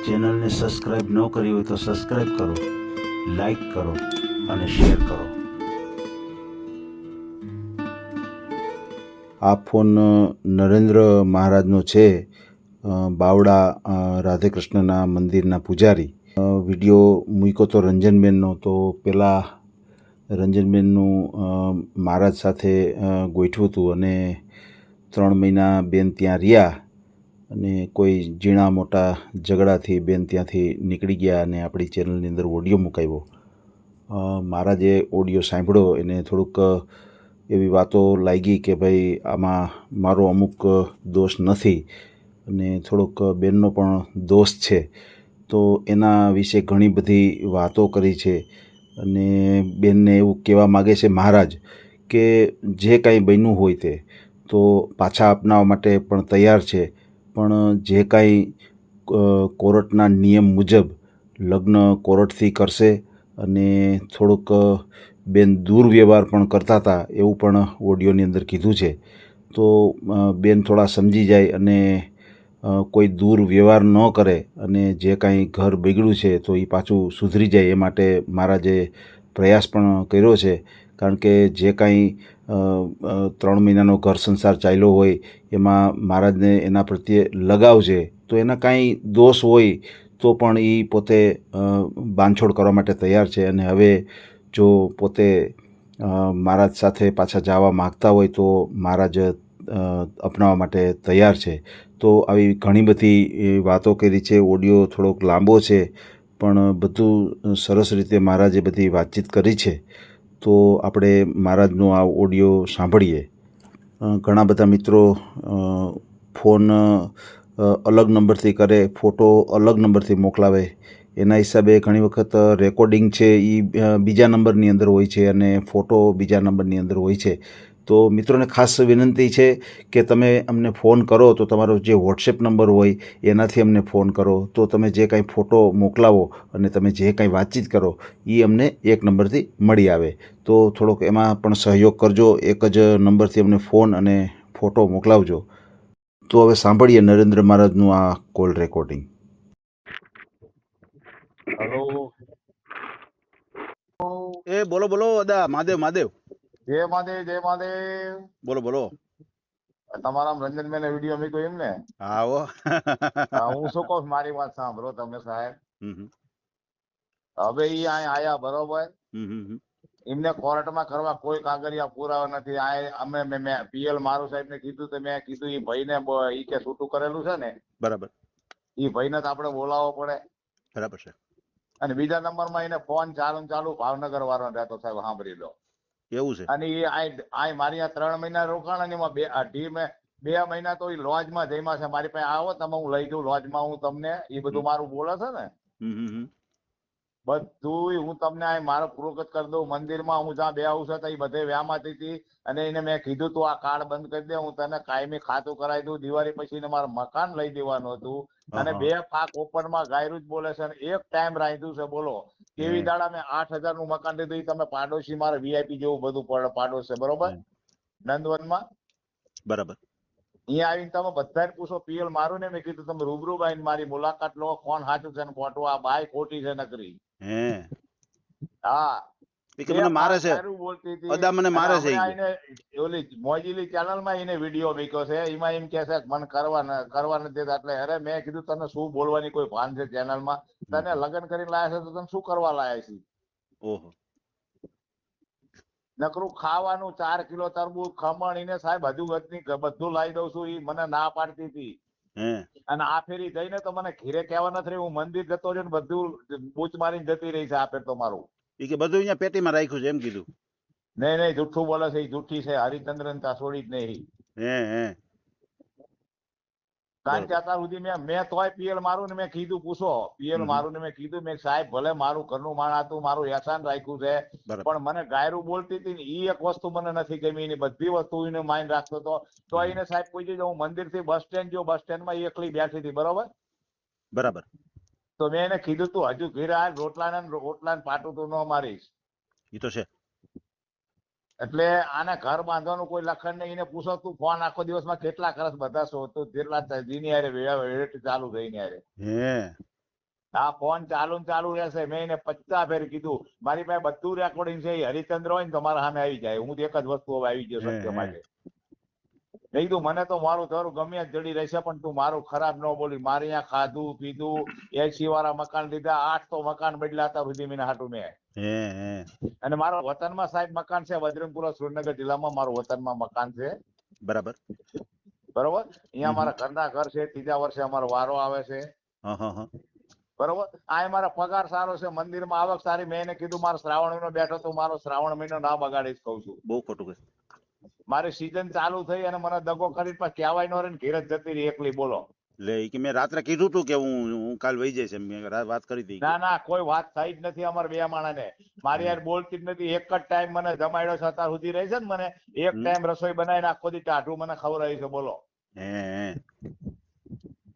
ચેનલને સબસ્ક્રાઇબ ન કરી હોય તો સબસ્ક્રાઇબ કરો, લાઈક કરો અને શેર કરો. આ ફોન નરેન્દ્ર મહારાજનો છે, બાવડા રાધેકૃષ્ણના મંદિરના પૂજારી. વિડીયો મૂક્યો તો રંજનબેનનો, તો પહેલાં રંજનબેનનું મહારાજ સાથે ગોઠવ્યું હતું અને 3 મહિના બેન ત્યાં રહ્યા અને કોઈ ઝીણા મોટા ઝઘડાથી બેન ત્યાંથી નીકળી ગયા અને આપણી ચેનલની અંદર ઓડિયો મુકાવ્યો. મહારાજે ઓડિયો સાંભળ્યો, એને થોડુંક એવી વાતો લાગી કે ભાઈ આમાં મારો અમુક દોષ નથી અને થોડોક બેનનો પણ દોષ છે. તો એના વિશે ઘણી બધી વાતો કરી છે અને બેનને એવું કહેવા માગે છે મહારાજ કે જે કાંઈ બન્યું હોય તે તો પાછા અપનાવવા માટે પણ તૈયાર છે, પણ જે કાંઈ કોર્ટના નિયમ મુજબ લગ્ન કોર્ટથી કરશે અને થોડુંક બેન દુર્વ્યવહાર પણ કરતા હતા એવું પણ ઓડિયોની અંદર કીધું છે. તો બેન થોડા સમજી જાય અને કોઈ દુર્વ્યવહાર ન કરે અને જે કાંઈ ઘર બગડ્યું છે તો એ પાછું સુધરી જાય એ માટે મહારાજે પ્રયાસ પણ કર્યો છે. કારણ કે જે કાંઈ 3 મહિનાનો ઘર સંસાર ચાલ્યો હોય એમાં મહારાજને એના પ્રત્યે લગાવ છે, તો એના કાંઈ દોષ હોય તો પણ એ પોતે બાંધછોડ કરવા માટે તૈયાર છે. અને હવે જો પોતે મહારાજ સાથે પાછા જવા માગતા હોય તો મહારાજ અપનાવવા માટે તૈયાર છે. તો આવી ઘણી બધી વાતો કરી છે. ઓડિયો થોડોક લાંબો છે પણ બધું સરસ રીતે મહારાજે બધી વાતચીત કરી છે. તો આપણે મહારાજનો આ ઓડિયો સાંભળીએ. ઘણા બધા મિત્રો ફોન અલગ નંબરથી કરે, ફોટો અલગ નંબરથી મોકલાવે, એના હિસાબે ઘણી વખત રેકોર્ડિંગ છે એ બીજા નંબરની અંદર હોય છે અને ફોટો બીજા નંબરની અંદર હોય છે. તો મિત્રોને ખાસ વિનંતી છે કે તમે અમને ફોન કરો તો તમારો જે વોટ્સએપ નંબર હોય એનાથી અમને ફોન કરો, તો તમે જે કાંઈ ફોટો મોકલાવો અને તમે જે કાંઈ વાતચીત કરો એ અમને એક નંબરથી મળી આવે. તો થોડોક એમાં પણ સહયોગ કરજો. એક જ નંબરથી અમને ફોન અને ફોટો મોકલાવજો. તો હવે સાંભળીએ નરેન્દ્ર મહારાજનું આ કોલ રેકોર્ડિંગ. હેલો. એ બોલો બોલો દાદા. મહાદેવ મહાદેવ. જય મહાદેવ, જય મહાદેવ. બોલો બોલો. તમારા રંજનભાઈ વિડીયો મૂક્યો એમ ને? હા હો. હું શું કહું, મારી વાત સાંભળો તમે સાહેબ. હમ હવે ઈ અહીંયા આયા બરોબર, હમ એમને કોર્ટમાં કરવા કોઈ કાગળિયા પુરાવા નથી. અમે મેં પીએલ મારું સાહેબ ને કીધું તો મેં કીધું ઈ ભાઈને ઈ કે છૂટું કરેલું છે ને, બરાબર ઈ ભાઈને તો આપણે બોલાવવો પડે. બરાબર છે. અને બીજા નંબરમાં એને ફોન ચાલુ ભાવનગર વાળો રહેતો સાહેબ, સાંભળી લો. એવું છે. અને એ આ મારી આ 3 મહિના રોકાણ અને એમાં 2 મહિના તો એ લોજમાં જઈમાં છે. મારી પાસે આવો તમે, હું લઈ જઉં લોજમાં, હું તમને એ બધું મારું બોલે છે ને હમ બધું હું તમને મારો પૂરો કરી દઉં. મંદિરમાં હું જ્યાં બે આવું છું એ બધે વ્યામાંથી હતી અને એને મેં કીધું તું આ કાર્ડ બંધ કરી દે, હું તને કાયમી ખાતું કરાવી દઉં. દિવાળી પછી મારે મકાન લઈ દેવાનું હતું અને 2 પાક ઓપનમાં ગાયરું જ બોલે છે અને એક ટાઈમ રાખ્યું છે. બોલો કેવી દાડા મેં 8,000 નું મકાન લીધું. એ તમે પાડોશી મારે વીઆઈપી જેવું બધું પાડોશ છે બરોબર, નંદવનમાં. બરાબર. અહીંયા આવીને તમે બધાને પૂછો, પીએલ મારું ને મેં કીધું તમે રૂબરૂ આવીને મારી મુલાકાત લો, કોણ સાચું છે ને ખોટું. આ બાઈ ખોટી છે નકરી. હે હા, કે મને મારે છે. બોલતી અદા મને મારે છે. હતી. ઓલી મોજીલી ચેનલ માં એને વિડીયો મૂક્યો છે, એમાં એમ કે છે મને કરવા નથી દેતા. એટલે અરે મેં કીધું તને શું બોલવાની કોઈ ભાન છે ચેનલ માં? તને લગ્ન કરીને લાયા છે તો તને શું કરવા લાયા છે? ઓહો. નકરું ખાવાનું 4 કિલો તરબૂચ, ખમણ, એને સાહેબ હજુ બધું લાવી દઉં છું. એ મને ના પાડતી હતી. અને આ ફેરી જઈને તો મને ઘીરે કહેવા નથી રહી. હું મંદિર જતો રહ્યો ને બધું બૂચ મારીને જતી રહી છે આ ફેર તો મારું. એ કે બધું અહીંયા પેટીમાં રાખ્યું છે એમ કીધું. નહીં જુઠ્ઠું બોલે છે. એ જુઠ્ઠી છે. હરિચંદ્રન તા છોડી જ નહીં. કારણ કે અત્યાર સુધી મેં તોય પીએલ મારું ને મેં કીધું, પૂછો પીએલ મારું ને મેં કીધું, મેં સાહેબ ભલે મારું ઘરનું માણ હતું, મારું એહસાન રાખ્યું છે, પણ મને ગાયરું બોલતી હતી ને એ એક વસ્તુ મને નથી ગમી. એની બધી વસ્તુ એને માઇન્ડ રાખતો હતો. તો એને સાહેબ કોઈ જગ્યાએ હું મંદિર થી બસ સ્ટેન્ડ જો, બસ સ્ટેન્ડ માં એકલી બેઠી હતી બરોબર. તો મેં એને કીધું તું હજુ ઘેર આ રોટલા ને પાટું તું ન મારીશ. એ તો છે. એટલે આને ઘર બાંધવાનું કોઈ લખણ નહીં. એને પૂછો તું ફોન આખો દિવસમાં કેટલા કરસ બધા છો તો જેટલા જીની હારે ચાલુ થઈને હારે. આ ફોન ચાલુ ને ચાલુ રહેશે. મેં એને 50 ફેર કીધું મારી પાસે બધું રેકોર્ડિંગ છે. એ હરિચંદ્ર હોય ને તો મારા સામે આવી જાય. હું તો એક જ વસ્તુ હવે આવી ગયો સત્ય માટે. મેં કીધું મને તો મારું ધરું ગમે જ જડી રહેશે પણ તું મારું ખરાબ ન બોલી. મારે અહીંયા ખાધું પીધું 80 વાળા મકાન લીધા, 8 તો મકાન બદલ્યા હતા સુધી મેં હાટું મેં. અને મારા વતનમાં સાહેબ મકાન છે વજરંગપુરા સુરેન્દ્રનગર જિલ્લામાં મારું વતનમાં મકાન છે. બરાબર બરોબર. અહીંયા મારા ઘરના ઘર છે. 3જા વર્ષે અમારો વારો આવે છે. બરોબર. આ મારા પગાર સારો છે, મંદિરમાં આવક સારી. મેં એને કીધું મારો શ્રાવણ મહિનો બેઠો તો મારો શ્રાવણ મહિનો ના બગાડીશ કઉ છું. બહુ ખોટું કહે. મારી સીઝન ચાલુ થઈ અને મને દગો કરી પણ કહેવાય નો રે ને ઘેર જ જતી રહી એકલી. બોલો. લે કે મેં રાત્રે કીધું તું કે હું કાલ વહી જઈશ એમ મેં વાત કરી હતી. ના ના કોઈ વાત થઈ જ નથી અમારે બે માણસને. મારી યાર બોલતી જ નથી. એક જ ટાઈમ મને જમાડ્યો છે અત્યાર સુધી રહી છે ને. મને એક ટાઈમ રસોઈ બનાવીને આખો દી ટાઢું મને ખવડાવી છે. બોલો.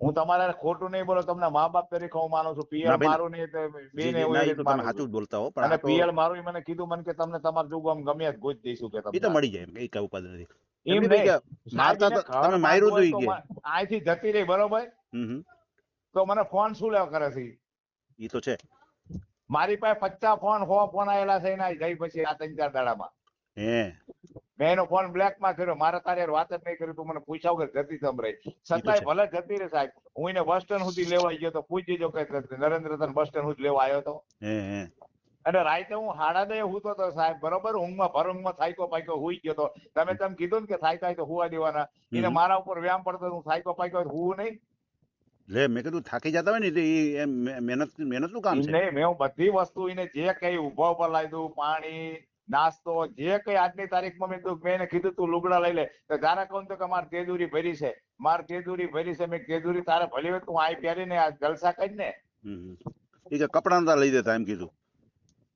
હું તમારે ખોટું નહીં બોલો. તમને મા બાપ તરીકે હું માનું છું. પીએલ મારું નહીં સાચું બોલતા હો પણ અને પીએલ મારું મને કીધું મને કે તમને તમારું જોગું આમ ગમે જ ગોજ દઈશું કે એ તો મળી જાય કઈ કઈ ઉપાધિ નથી. એમ મારતા તમે માર્યું તો ઈ કે અહીંથી જતી રહી બરોબર. તો મને ફોન શું લેવા કરે છે? ઈ તો છે. મારી પાસે 50 ફોન 100 ફોન આવેલા છે એના જઈ પછી આ 3-4 દાડામાં. મેં એનો ફોન બ્લેક માં કર્યો. મારે તારે વાત જ નહીં કરી. તું મને પૂછ્યા વગર જતી તમ રહી. છતાંય ભલે જતી રહે સાહેબ. હું એને બસ સ્ટેન્ડ સુધી લેવા ગયો તો પૂછી જો કે નરેન્દ્ર તને બસ સ્ટેન્ડ સુધી લેવા આવ્યો હતો. અને રાતે હું 9:30 હુતો તો સાહેબ. બરોબર. ઊંઘમાં ભરઊંઘમાં થાયકો પાક્યો હુઈ ગયો તો. તમે કીધું ને કે થાય તો હુવા દેવાના. એને મારા ઉપર વ્યાયામ પડતો. હું થાયકો પાક્યો હું નહીં. લે મેં કીધું થાકી જતા હોય ને એ મહેનત નું કામ છે. નહીં મેં બધી વસ્તુ એને જે કઈ ઉભા ઉપર લાવી દઉં, પાણી નાસ્તો જે કઈ આજની તારીખમાં મેં એને કીધું તું લુગડા લઈ લે. તો તારે કહું તો કે મારે તેજુરી ભરી છે, મારે તેજુરી ભરી છે. મેં તેજુરી તારે ભરી હોય તું આઈ પહેરીને આ જલસા કરી ને. એ કે કપડા નતા લઈ દેતા એમ કીધું.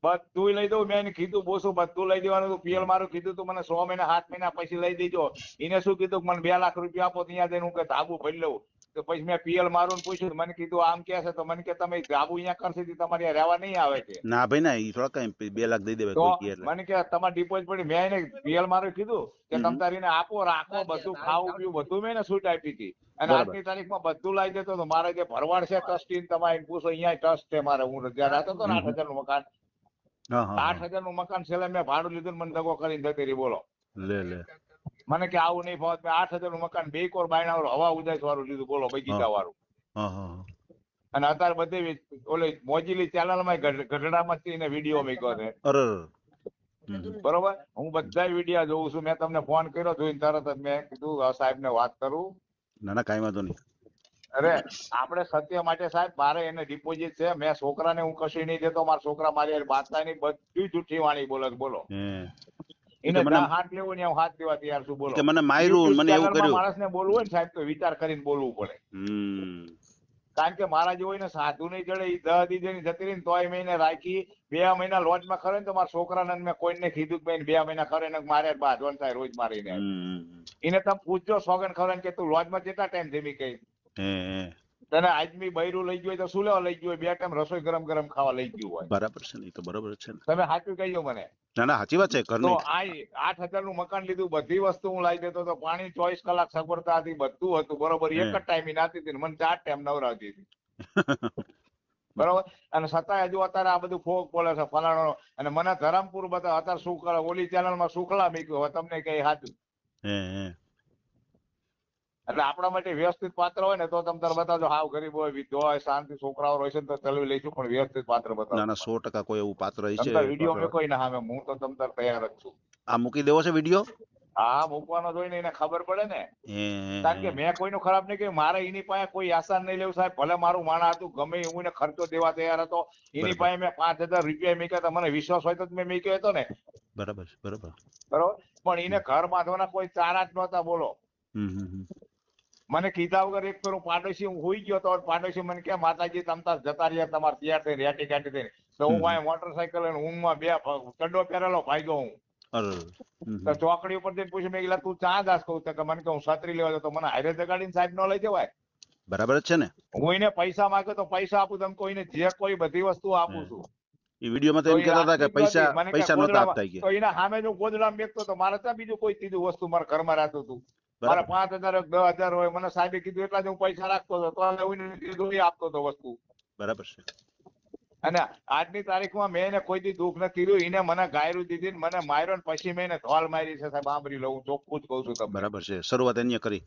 બધું લઈ દઉં. મેં એને કીધું બોસું બધું લઈ દેવાનું. પીએલ મારું કીધું તું મને 6 મહિના 7 મહિના પછી લઈ દેજો. એને શું કીધું મને 2 લાખ રૂપિયા આપો ત્યાં જઈને હું કે ધાબુ ભરી લઉં. તો પછી મેં પીએલ મારું પૂછ્યું. મને કીધું આમ કે છે તો મને કે તમે ધાબુ અહીંયા કરશે તમારે રહેવા નહીં આવે છે. ના ભાઈ ના ઈ થોડા કઈ 2 લાખ દઈ દેવે તો કોઈ કે મને કે તમારે ડિપોઝિટ પડી. મેં એને પીએલ મારું કીધું કે તમે તારીને આપો રાખો બધું ખાવું પીવું બધું મેં એને છૂટ આપી હતી. અને આજની તારીખમાં બધું લાવી દેતો તો. મારે જે ભરવાડ છે ટ્રસ્ટી તમારે પૂછો અહીંયા ટ્રસ્ટ છે મારે. હું જયારે રહેતો હતો ને 8,000 નું મકાન 8,000 નું મકાન છેલ્લે મેં ભાડું લીધું મને દગો કરીને જતી રહી. બોલો. લે મને કે આવું નહીં ફાવત. મેં 8,000 નું મકાન 2 કોર બાયણા વાળું હવા ઉદાસ વાળું લીધું. બોલો. બગીચા વાળું. અને અત્યારે બધી ઓલી મોજીલી ચેનલ માં ગઢડામાં એને વિડીયો મૂક્યો છે. બરોબર. હું બધા વિડીયો જોઉં છું. મેં તમને ફોન કર્યો જોઈને તરત જ મેં કીધું સાહેબ ને વાત કરું. ના કઈ વાંધો નહીં. અરે આપણે સત્ય માટે સાહેબ મારે એને ડિપોઝિટ છે. મેં છોકરાને હું કશું નહીં દેતો. મારા છોકરા મારી બાતતા ની બધી જૂઠી વાણી બોલે. બોલો. એને હાથ લેવું ને હાથ દેવા તૈયાર છું. બોલો. મને માર્યું મને એવું કર્યું. માણસ ને બોલવું હોય ને સાહેબ તો વિચાર કરીને બોલવું પડે. કારણ કે મારા જેવો એને સાધુ નહીં ચડે. એ 10 દી જતી રહી ને તોય મેં એને રાખી. 2 મહિના લોજમાં ખરે ને તો મારા છોકરાને મેં કોઈને કીધું કે 2 મહિના ખરે ને મારે બાંધવાનું થાય રોજ મારીને. એને તમે પૂછજો સોગન ખરે કે તું લોજમાં કેટલા ટાઈમ જમી કઈ તને આજમી બૈરું લઈ ગયું તો શું લેવા લઈ ગયું? 2 ટાઈમ રસોઈ ગરમ ગરમ ખાવા લઈ ગયું હોય. બરાબર છે ને? તો બરાબર છે ને. તમે સાચું કહીજો મને. ના સાચી વાત છે. તો આ 8,000 નું મકાન લીધું. બધી વસ્તુ હું લાવી દેતો તો. પાણી 24 કલાક સગવડતા હતી. બધું હતું બરોબર. એક જ ટાઈમ નાતી હતી. મને 4 ટાઈમ નવરાવતી હતી. બરોબર. અને છતાંય હજુ અત્યારે આ બધું ફોક બોલે છે ફલાણો. અને મને ધરમપુર બતા અત્યારે શું કરે ઓલી ચેનલ માં શુક્લા મૂક્યું. હવે તમને કઈ સાચું. એટલે આપણા માટે વ્યવસ્થિત પાત્ર હોય ને તો તમે તારે બતાવજો. હાવ ગરીબ હોય વિધો હોય શાંતિ છોકરાઓ હોય છે તો ચલવી લઈશું પણ વ્યવસ્થિત પાત્ર બતાવો. ના 100% કોઈ એવું પાત્ર છે. વિડીયો મેં ના સામે હું તો તમ તાર તૈયાર જ છું. આ મૂકી દેવો છે વિડીયો? હા મૂકવાનો જોઈને એને ખબર પડે ને. કારણ કે મેં કોઈનું ખરાબ નહીં કર્યું. મારે એની પાસે કોઈ આસાન નહીં લેવું સાહેબ. ભલે મારું માણસ હતું ગમે હું એને ખર્ચો દેવા તૈયાર હતો. એની પાસે મેં 5,000 રૂપિયા મૂક્યા હતા. મને વિશ્વાસ હોય તો મેં મૂક્યો હતો ને. બરાબર. પણ એને ઘર બાંધવાના કોઈ ચારા જ નહોતા. બોલો. મને કીધા વગર એક ફેર હું પાડોશી હું હોઈ ગયો તો પાડોશી મને કે માતાજી તમ તાર જતા રહ્યા તમારે તૈયાર થઈને રેટી કાઢી દઈને. તો હું આ મોટરસાયકલ લઈને ઊંઘમાં 2 ચડ્ડો પહેરેલો ભાગ્યો હું. તો ચોકડી ઉપર જઈને પૂછ્યું મેં તું ચા દાસ કહું તો મને કે હું છત્રી લેવા જતો. મને હારે જગાડીને સાહેબ ન લઈ જવાય. બરાબર છે ને? હું એને પૈસા માંગ્યો તો પૈસા આપું. તમે કોઈને જે કોઈ બધી વસ્તુ આપું છું. એ વિડીયોમાં તો એમ કહેતા હતા કે પૈસા નહોતા આપતા. તો એના સામે જો ગોદડા મેકતો તો મારે ત્યાં બીજું કોઈ ત્રીજું વસ્તુ મારા ઘરમાં રાખતું હતું. મારે 5,000 10,000 હોય મને સાહેબે કીધું એટલા જ હું પૈસા રાખતો હતો. તો હું કીધું એ આપતો હતો વસ્તુ. બરાબર છે. અને આજની તારીખમાં મેં એને કોઈ દી દુઃખ નથી દીધું. એને મને ગાયરું દીધી ને મને માર્યો ને પછી મેં એને ધોલ મારી છે સાહેબ. સાંભળી લઉં, ચોખ્ખું જ કહું છું તમને. બરાબર છે. શરૂઆત એની કરી.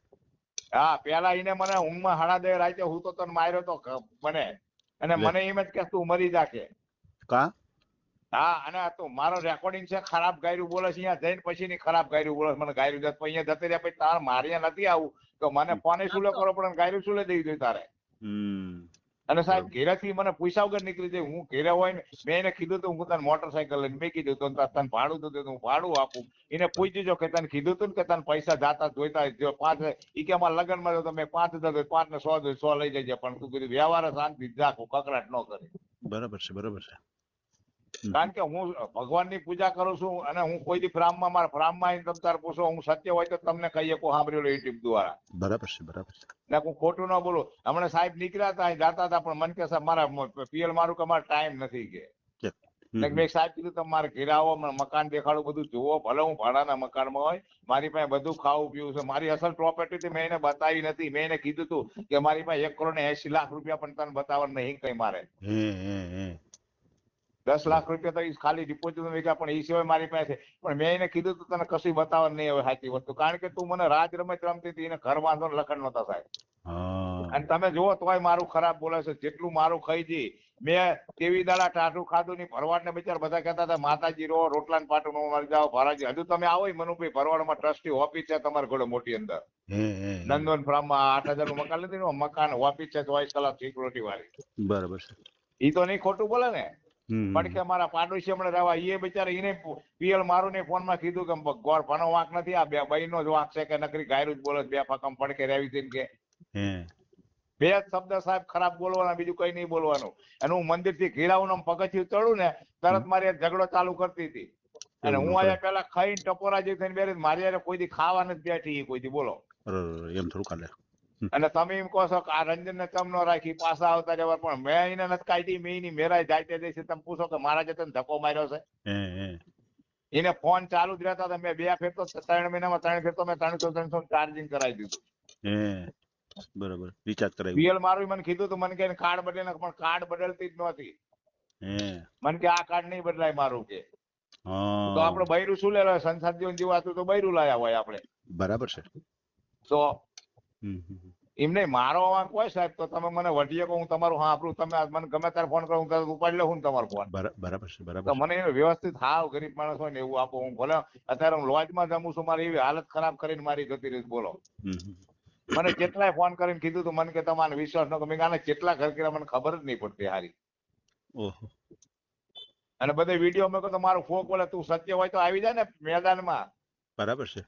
હા, પેલા એને મને ઊંઘમાં 2:30 રાતે હું તો તને માર્યો તો મને, અને લે. મને એમ જ કે તું મરી જા કે. કા હા, અને આ તો મારો રેકોર્ડિંગ છે. ખરાબ ગાયરું બોલે છે. અહીંયા જઈને પછી ની ખરાબ ગાયરું બોલે છે. મને ગાયરું દે અહીંયા જતી રહ્યા પછી તાર માર્યા નથી આવું તો મને ફોને શું લે કરો પડે, ગાયરું શું લે દેવી જોઈએ તારે. અને સાહેબ ઘેરેથી મને પૂછ્યા વગર નીકળી જાય. હું ઘેરે હોય ને મેં એને કીધું તું હું તને મોટરસાયકલ લઈને મેં કીધું તો તને ભાડું તો હું ભાડું આપું. એને પૂછી જો કે તને કીધું તું ને કે તને પૈસા જાતા જોઈતા જો 5 ઈ કે અમારા લગ્નમાં તો તમે 5,000 5 ને 100 100 લઈ જજે, પણ તું કીધું વ્યવહાર શાંતિ રાખું, કકડાટ ન કરે. બરાબર છે. બરાબર છે. કારણ કે હું ભગવાનની પૂજા કરું છું અને હું કોઈ દી ફ્રામમાં મારા ફ્રામમાં આવીને તમે તાર પૂછો, હું સત્ય હોય તો તમને કહીએ કો સાંભળેલો યુટ્યુબ દ્વારા. બરાબર છે. બરાબર છે. ને હું ખોટું ન બોલું. હમણાં સાહેબ નીકળ્યા હતા, અહીં જાતા હતા, પણ મને કે સાહેબ મારા પીએલ મારું કે મારે ટાઈમ નથી કે. મેં સાહેબ કીધું તમે મારે ઘેર આવો, મને મકાન દેખાડું, બધું જુઓ. ભલે હું ભાડાના મકાનમાં હોય, મારી પાસે બધું ખાવું પીવું છે. મારી અસલ પ્રોપર્ટી મેં એને બતાવી નથી. મેં એને કીધું તું કે મારી પાસે 1,80,00,000 રૂપિયા પણ તને બતાવવા નહીં કઈ મારે. 10 લાખ રૂપિયા તો ઈ ખાલી ડિપોઝિટ વેચ્યા, પણ એ સિવાય મારી પાસે છે. પણ મેં એને કીધું તું તને કશું બતાવવા નહીં હવે સાચી વસ્તુ, કારણ કે તું મને રાજ રમત રમતી હતી, એને ઘર વાંધો લખણ નતા સાહેબ. અને તમે જુઓ તોય મારું ખરાબ બોલે છે. જેટલું મારું ખાઈ જી મેં કેવી દાડા ટાટું ખાધું ની. ભરવાડ ને બિચાર બધા કહેતા હતા માતાજી રો રોટલા ને પાટું નો મારી જાઓ ભરાજી. હજુ તમે આવો મનુભાઈ, ભરવાડમાં ટ્રસ્ટી ઓફિસ છે તમારે ઘોડે મોટી અંદર નંદવન ફ્રામમાં 8,000 નું મકાન લીધું, મકાન ઓફિસ છે 24 કલાક સિક્યુરિટી વાળી. બરાબર છે. ઈ તો નહીં ખોટું બોલે ને. પણ કે મારા પાડોશી હમણાં રહેવા એ બિચારા એને પીએલ મારું ને ફોન માં કીધું કે ગોળ ભણો વાંક નથી, આ બે બહેનો જ વાંક છે કે નકરી ગાયરું જ બોલે, બે ફકમ પડકે રહેવી છે કે. બે જ શબ્દ સાહેબ ખરાબ બોલવાના, બીજું કઈ નહીં બોલવાનું. અને હું મંદિર થી ઘેરાવું પગથિયું ચડું ને તરત મારી ઝઘડો ચાલુ કરતી હતી. અને હું અહીંયા પેલા ખાઈને ટપોરા જે થઈને બેરી મારી યારે કોઈ દી ખાવા નથી બેઠી કોઈ દી, બોલો. એમ થોડું કાલે. અને તમે એમ કહો છો કે આ રંજન ને ચમ ન રાખી પાછા આવતા જવા, પણ મેં એને નથી કાઢી. મેં એની મેરાય જાતે દેશે. તમે પૂછો કે મારા જતે ધક્કો માર્યો છે. એને ફોન ચાલુ જ રહેતા હતા. મેં 2 ફેર તો 3 મહિનામાં 3 ફેર તો મેં 300 ચાર્જિંગ કરાવી દીધું. બરાબર. રિચાર્જ કરાવ્યું. પીએલ મારું મને કીધું તું, મને કે કાર્ડ બદલે, પણ કાર્ડ બદલતી જ નહોતી. મને કે આ કાર્ડ નહીં બદલાય મારું કે. તો આપડે બૈરું શું લેવા સંસાર જીવન જીવાતું તો બૈરું લાયા હોય આપણે. બરાબર છે. તો એમને મારો વાંક હોય સાહેબ તો તમે મને વઢીએ કહો, હું તમારું હા આપણું તમે મને ગમે ત્યારે ફોન કરો, હું તરત ઉપાડી લઉં ને તમારો ફોન. બરાબર છે. બરાબર. તો મને વ્યવસ્થિત હાવ ગરીબ માણસ હોય ને એવું આપો. હું ભલે અત્યારે હું લોજમાં જમું છું, મારી એવી હાલત ખરાબ કરીને મારી જતી રહી, બોલો. મને કેટલાય ફોન કરીને કીધું તું, મને કે તમારે વિશ્વાસ ન મેં આને કેટલા ઘર કર્યા મને ખબર જ નહીં પડતી હારી. અને બધે વિડીયો મેં કહો મારું ફોક બોલે, તું સત્ય હોય તો આવી જાય ને મેદાનમાં. બરાબર છે.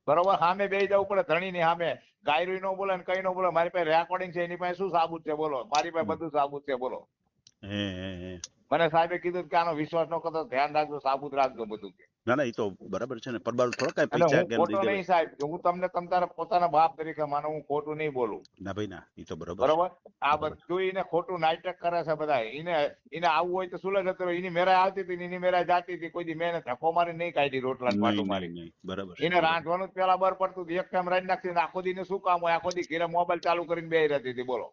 બરોબર, સામે બેસી જવું પડે ધણી ની સામે. ગાયરું ન બોલે ને કઈ ન બોલે. મારી પાસે રેકોર્ડિંગ છે, એની પાસે શું સાબુત છે બોલો. મારી પાસે બધું સાબુત છે બોલો. મને સાહેબે કીધું કે આનો વિશ્વાસ ન કરતો, ધ્યાન રાખજો, સાબુત રાખજો બધું. ના ના, એ તો બરાબર છે ને. પરબાર થોડા કઈ અને પૈસા હું કેમ ખોટો દઈ નહીં સાહેબ, હું તમને તમ તારા પોતાના બાપ તરીકે માનો, હું ખોટું નહીં બોલું. ના ભાઈ ના, એ તો બરાબર. બરોબર, આ બધું એને ખોટું નાટક કરે છે બધા. એને આવવું હોય તો સુલે જતો રહ્યો. એની મેરાય આવતી હતી, એની મેરાય જાતી હતી. કોઈ દી મેં ધક્કો મારી નહીં કાઢી, રોટલા પાટું મારી. બરાબર. એને રાંધવાનું જ પેલા બર પડતું હતું. એક ટાઈમ રાંધી નાખતી, આખો દી શું કામ હોય, આખો દી ઘેરે મોબાઈલ ચાલુ કરીને બેહી રહેતી હતી, બોલો.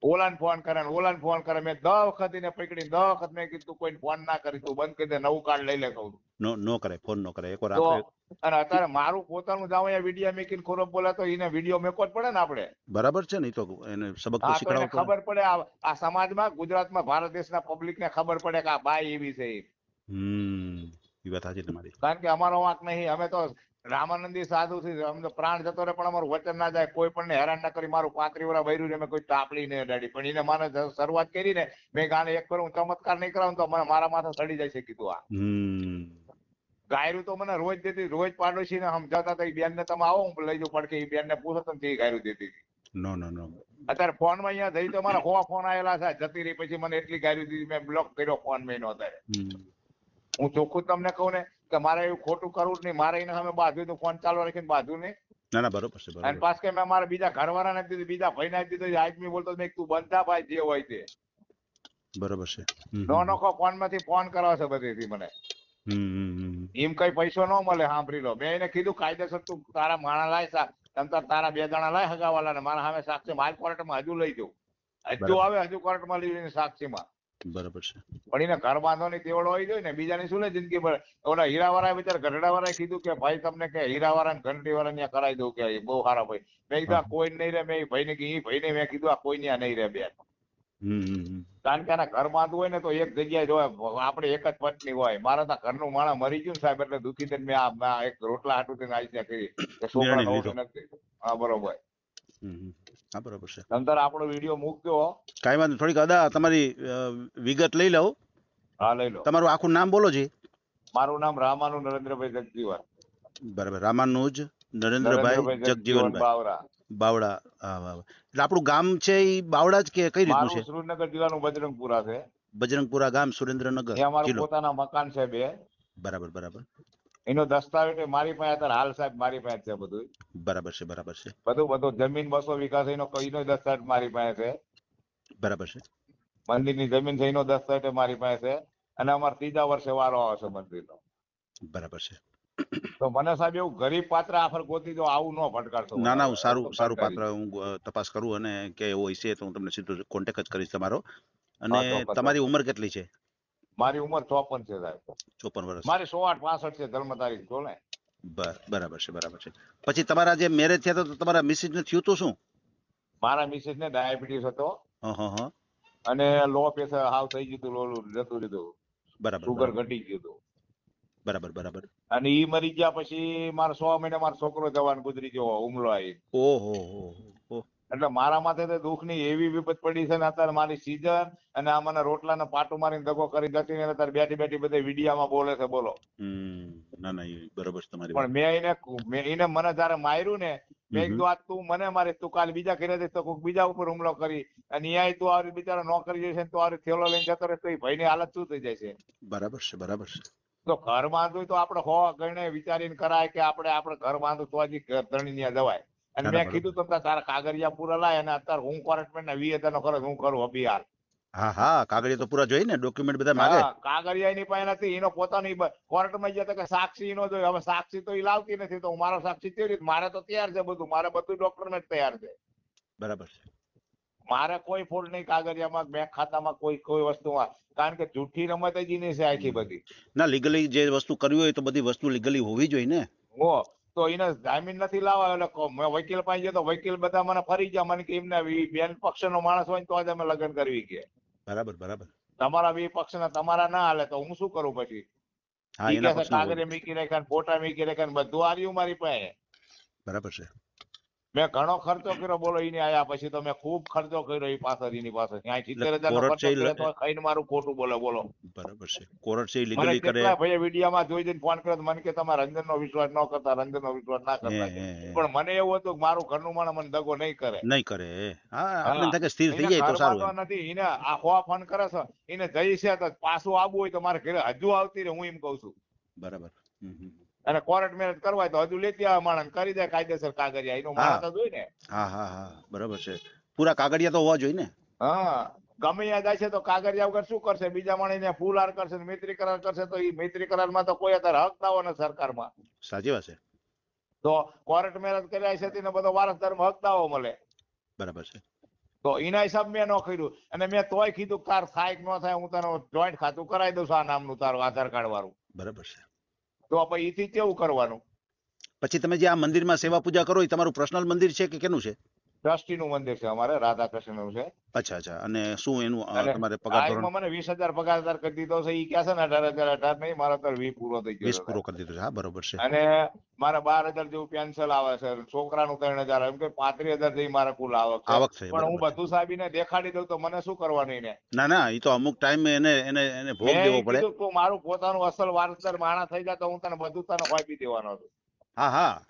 ઓલાને ફોન કરે ને ઓલાને ફોન કરે. મેં 10 વખત એને પકડી, 10 વખત મેં કીધું કોઈ ફોન ના કરી, તું બંધ કરી દે, નવું કાર્ડ લઈ લે કહું. નો કરે, ફોન નો કરે એકવાર તો આપણે. અને અત્યારે મારું પોતાનું જાવ અહીંયા વિડીયો મેકીને ખોરો બોલે તો એને વિડીયો મેકો જ પડે ને આપણે. બરાબર છે ને, એ તો એને સબક તો શીખડાવવો પડે. ખબર પડે આ સમાજમાં, ગુજરાતમાં, ભારત દેશના પબ્લિક ને ખબર પડે કે આ બાઈ એવી છે. એ વાત સાચી તમારી. કારણ કે અમારો વાંક નહીં. અમે તો રામાનંદી સાધુ થી અમને પ્રાણ જતો રહે પણ અમારું વચન ના જાય. કોઈ પણ હેરાન ના કરી. મારું 35 વર્ષ બૈરું અમે કોઈ તાપલી નહીં અડાડી. પણ એને માને શરૂઆત કરી ને મેં ગાને એક કરું ચમત્કાર નહીં કરાવું તો મને મારા માથે સડી જાય છે કીધું. આ ગાયરું તો મને રોજ દેતી, રોજ પાડોશી ને સમજાતા હતા. બેન ને તમે આવો હું લઈ જાઉં પડકે, એ બેન ને પૂછો તો ગાયરું દેતી હતી. નો અત્યારે ફોન માં અહીંયા જઈ તો મારા 100 ફોન આવેલા છે. જતી રહી પછી મને એટલી ગાયરું દીધી, મેં બ્લોક કર્યો ફોન મેં અત્યારે. હું ચોખ્ખું તમને કહું ને કે મારે એવું ખોટું કરવું જ નહીં. મારે એને સામે બાજુ તો ફોન ચાલુ રાખીને બાજુ નહીં. ના બરોબર છે. અને પાછ કે મેં મારા બીજા ઘરવાળા ને દીધું, બીજા ભાઈ ને દીધું. આદમી બોલતો મેં તું બંધા ભાઈ જે હોય તે. બરોબર છે. નોખો ફોન માંથી ફોન કરવા છે બધેથી મને. એમ કઈ પૈસો ન મળે, સાંભળી લો. મેં એને કીધું કાયદેસર તું તારા માણા લાય, તારા 2 જણા લાય હગાવાલા ને મારા સામે સાક્ષી માલ કોર્ટમાં હજુ લઈ જવું. હજુ બરાબર. આવે, હજુ કોર્ટમાં લીધી સાક્ષીમાં. બરાબર છે. પણ એને ઘર બાંધવાની તેવડ હોય જોઈએ ને, બીજાની શું લે જિંદગી ભર. ઓલા હીરાવાળા બિચારા ગઢડાવાળાએ કીધું કે ભાઈ તમને કે હીરાવાળા ને ઘંટીવાળા ત્યાં કરાવી દઉં કે એ બહુ સારા ભાઈ. મેં કીધું આ કોઈ નહીં રે. મેં ભાઈને કીધું, ભાઈને મેં કીધું આ કોઈ ત્યાં નહીં રે બેન. કારણ કે આના ઘર બાંધવું હોય ને તો એક જગ્યાએ જ હોય. આપણે એક જ પત્ની હોય. મારા તો ઘરનું માણસ મરી ગયું ને સાહેબ, એટલે દુઃખી થઈને મેં આ એક રોટલા હાટું થઈને આવી ત્યાં કરી કે છોકરા નિર્ણય લીધો. નથી. હા બરોબર. હા બરાબર છે. નંતર આપણો વિડીયો મૂકજો. કાંઈ વાંધો નહીં. થોડીક અદા તમારી વિગત લઈ લઉં. હા લઈ લો. તમારું આખું નામ બોલો જી. મારું નામ રામાનું નરેન્દ્રભાઈ જગજીવન. બરાબર. રામાનુજ નરેન્દ્રભાઈ જગજીવનભાઈ બાવરા. બાવડા. હા વાહ. એટલે આપણું ગામ છે એ બાવડા જ કે કઈ રીતનું મારું છે? સુરેન્દ્રનગર જિલ્લાનું બજરંગપુરા છે. બજરંગપુરા ગામ, સુરેન્દ્રનગર એ અમારું જિલ્લો. પોતાના મકાન છે 2. બરાબર બરાબર એનો દસ્તાવેજ મારી પાસે અત્યારે હાલ સાહેબ મારી પાસે છે બધું. બરાબર છે. બરાબર છે. બધું જમીન 200 વીઘા છે એનો દસ્તાવેજ મારી પાસે છે. બરાબર છે. મંદિરની જમીન છે એનો દસ્તાવેજ મારી પાસે છે. અને અમારે 3જા વર્ષે વારો આવશે મંદિરનો. બરાબર છે. તો મને સાહેબ એવું ગરીબ પાત્ર આફર ગોતી દો, આવું ન ભટકાડશો. ના ના, હું સારું પાત્ર હું તપાસ કરું અને કે એવો હશે તો હું તમને સીધો કોન્ટેક્ટ જ કરીશ તમારો. અને હા, ચોક્કસ, તમારી ચોક્કસ. ઉંમર કેટલી છે? મારી ઉંમર 54 છે સાહેબ. 54 વર્ષ. મારી 108-65 છે જન્મ તારીખ જો ને. બરાબર છે. બરાબર છે. પછી તમારા જે મેરેજ થયા તો તમારા મિસિસ ને થયું તો શું? મારા મિસિસ ને ડાયાબિટીસ હતો હા. અને લો પ્રેશર હાવ થઈ ગયું હતું, ઓલું જતું રહ્યું. બરાબર સુગર ઘટી ગયું હતું. બરાબર. અને ઈ મરી ગયા પછી મારા 6 મહિને મારો છોકરો જવાન ગુજરી ગયો હુમલો આવી. ઓહો. એટલે મારા માથે તો દુઃખની એવી વિપત પડી છે ને અત્યારે મારી સીઝન અને આ મને રોટલાને પાટું મારીને દગો કરી જતી ને અત્યારે બેઠી બધા વિડીયામાં બોલે છે. બોલો. ના એ બરોબર છે તમારી પણ મેં એને મને જયારે માર્યું ને, મેં કીધું આ તું મને મારી, તું કાલે બીજા ઘરે જઈશ તો કોઈક બીજા ઉપર હુમલો કરી અને ન્યાય તું આવી બિચારો નોકરી જશે ને તું આવી થેલો લઈને જતો રહે તો એ ભાઈની હાલત શું થઈ જાય છે? બરાબર છે. તો ઘર બાંધવું તો આપણે ગણે વિચારીને કરાય કે આપણે ઘર બાંધવું તો હજી ધણી ત્યાં જવાય. અને ના, મેં બરાબર. કીધું તમને તારા કાગળિયા પૂરા લાય અને અત્યારે હું ક્વોરન્ટાઇન ના 20,000 નો ખર્ચ હું કરું અભી હાલ. હા કાગળિયા તો પૂરા જોઈએ ને, ડોક્યુમેન્ટ બધા માંગે. હા, કાગળિયા એની પાસે નથી. એનો પોતાની કોર્ટમાં ગયા કે સાક્ષી નો જોઈ. હવે સાક્ષી તો એ લાવતી નથી તો મારો સાક્ષી કેવી રીતે? મારે તો તૈયાર છે બધું. મારે બધું ડોક્યુમેન્ટ તૈયાર છે. બરાબર છે. મારે કોઈ ફોલ્ટ નહીં કાગળિયામાં, બેંક ખાતામાં, કોઈ વસ્તુમાં. કારણ કે જૂઠી રમત જ એની છે આખી બધી. ના, લીગલી જે વસ્તુ કરવી હોય તો બધી વસ્તુ લીગલી હોવી જોઈએ ને. તો એને જામીન નથી લાવવા એટલે મેં વકીલ પાસે ગયો તો વકીલ બધા મને ફરી ગયા. મને કે એમને બેન પક્ષનો માણસ હોય તો જ અમે લગ્ન કરવી કે. બરાબર. તમારા બે પક્ષના તમારા ના હાલે તો હું શું કરું પછી? હા, એના પક્ષના હોય. કાગળે મીકી રાખ્યા, ફોટા મીકી રાખ્યા, બધું આવ્યું મારી પાસે. બરાબર છે. મેં ઘણો ખર્ચો કર્યો બોલો એની આયા પછી તો મેં ખૂબ ખર્ચો કર્યો એ પાછળ એની પાછળ. ત્યાં 70,000 નો કોર્ટ ખર્ચો છે કર્યો તો ખાઈને મારું ખોટું બોલો. બરાબર છે. કોર્ટ છે મને લીગલી કરે. કેટલા ભાઈ વિડીયામાં જોઈ જઈને ફોન કર્યો મને કે તમારે રંજનનો વિશ્વાસ ન કરતા, રંજનનો વિશ્વાસ ના કરતા. પણ મને એવું હતું કે મારું ઘરનું માણસ મને દગો નહીં કરે. નહીં કરે. હા, આપણે એમ થાય કે સ્થિર થઈ જાય તો સારું. નથી એને આ હોવા ફોન કરે છે એને જઈ છે તો પાછું આવવું હોય તો મારે ઘરે હજુ આવતી રહે, હું એમ કઉ છું. બરાબર. અને કોર્ટ મેરેજ કરવા હોય તો હજુ લેતી આવે માણસ, કરી દે કાયદેસર કાગળિયા. એનો માણસ જ હોય ને. હા બરાબર છે. પૂરા કાગળિયા તો હોવા જોઈએ ને. હા, ગમે ત્યાં જાય છે તો કાગળિયા વગર શું કરશે? બીજા માણસને ફૂલ હાર કરશે, મૈત્રી કરાર કરશે તો એ મૈત્રી કરારમાં તો કોઈ અત્યારે હક દાવો ને સરકારમાં. સાચી વાત છે. તો કોર્ટ મેરેજ કર્યા છે તેને બધો વારસદારમાં હક દાવો મળે. બરાબર છે. તો એના હિસાબ મેં ન કર્યું અને મેં તોય કીધું તાર થાય કે ન થાય હું તને જોઈન્ટ ખાતું કરાવી દઉં છું આ નામનું તારું આધાર કાર્ડ વાળું. બરાબર છે. તો પછી એથી કેવું કરવાનું? પછી તમે જે આ મંદિરમાં સેવા પૂજા કરો એ તમારું પર્સનલ મંદિર છે કે કેનું છે? ટ્રસ્ટીનું મંદિર છે અમારે, રાધા કૃષ્ણનું છે. અચ્છા. અને શું એનું અને તમારે પગાર ધોરણ? મને 20,000 પગાર કરી દીધો છે. ઈ કે છે ને 18,000 નહીં, મારો તો 20 પૂરો થઈ ગયો 20 પૂરો કરી દીધો છે. હા બરોબર છે. અને મારે 12,000 જેવું પેન્શન આવે છે, છોકરાનું 3,000, એમ કે 35,000 જેવી મારે કુલ આવક છે. પણ હું બધું સાહેબીને દેખાડી દઉં તો મને શું કરવાનું એને? ના એ તો અમુક ટાઈમ એને ભોગ દેવો પડે. તું મારું પોતાનું અસલ વારસદાર માણસ થઈ જાય તો હું તને બધું વાપી દેવાનો છું. હા.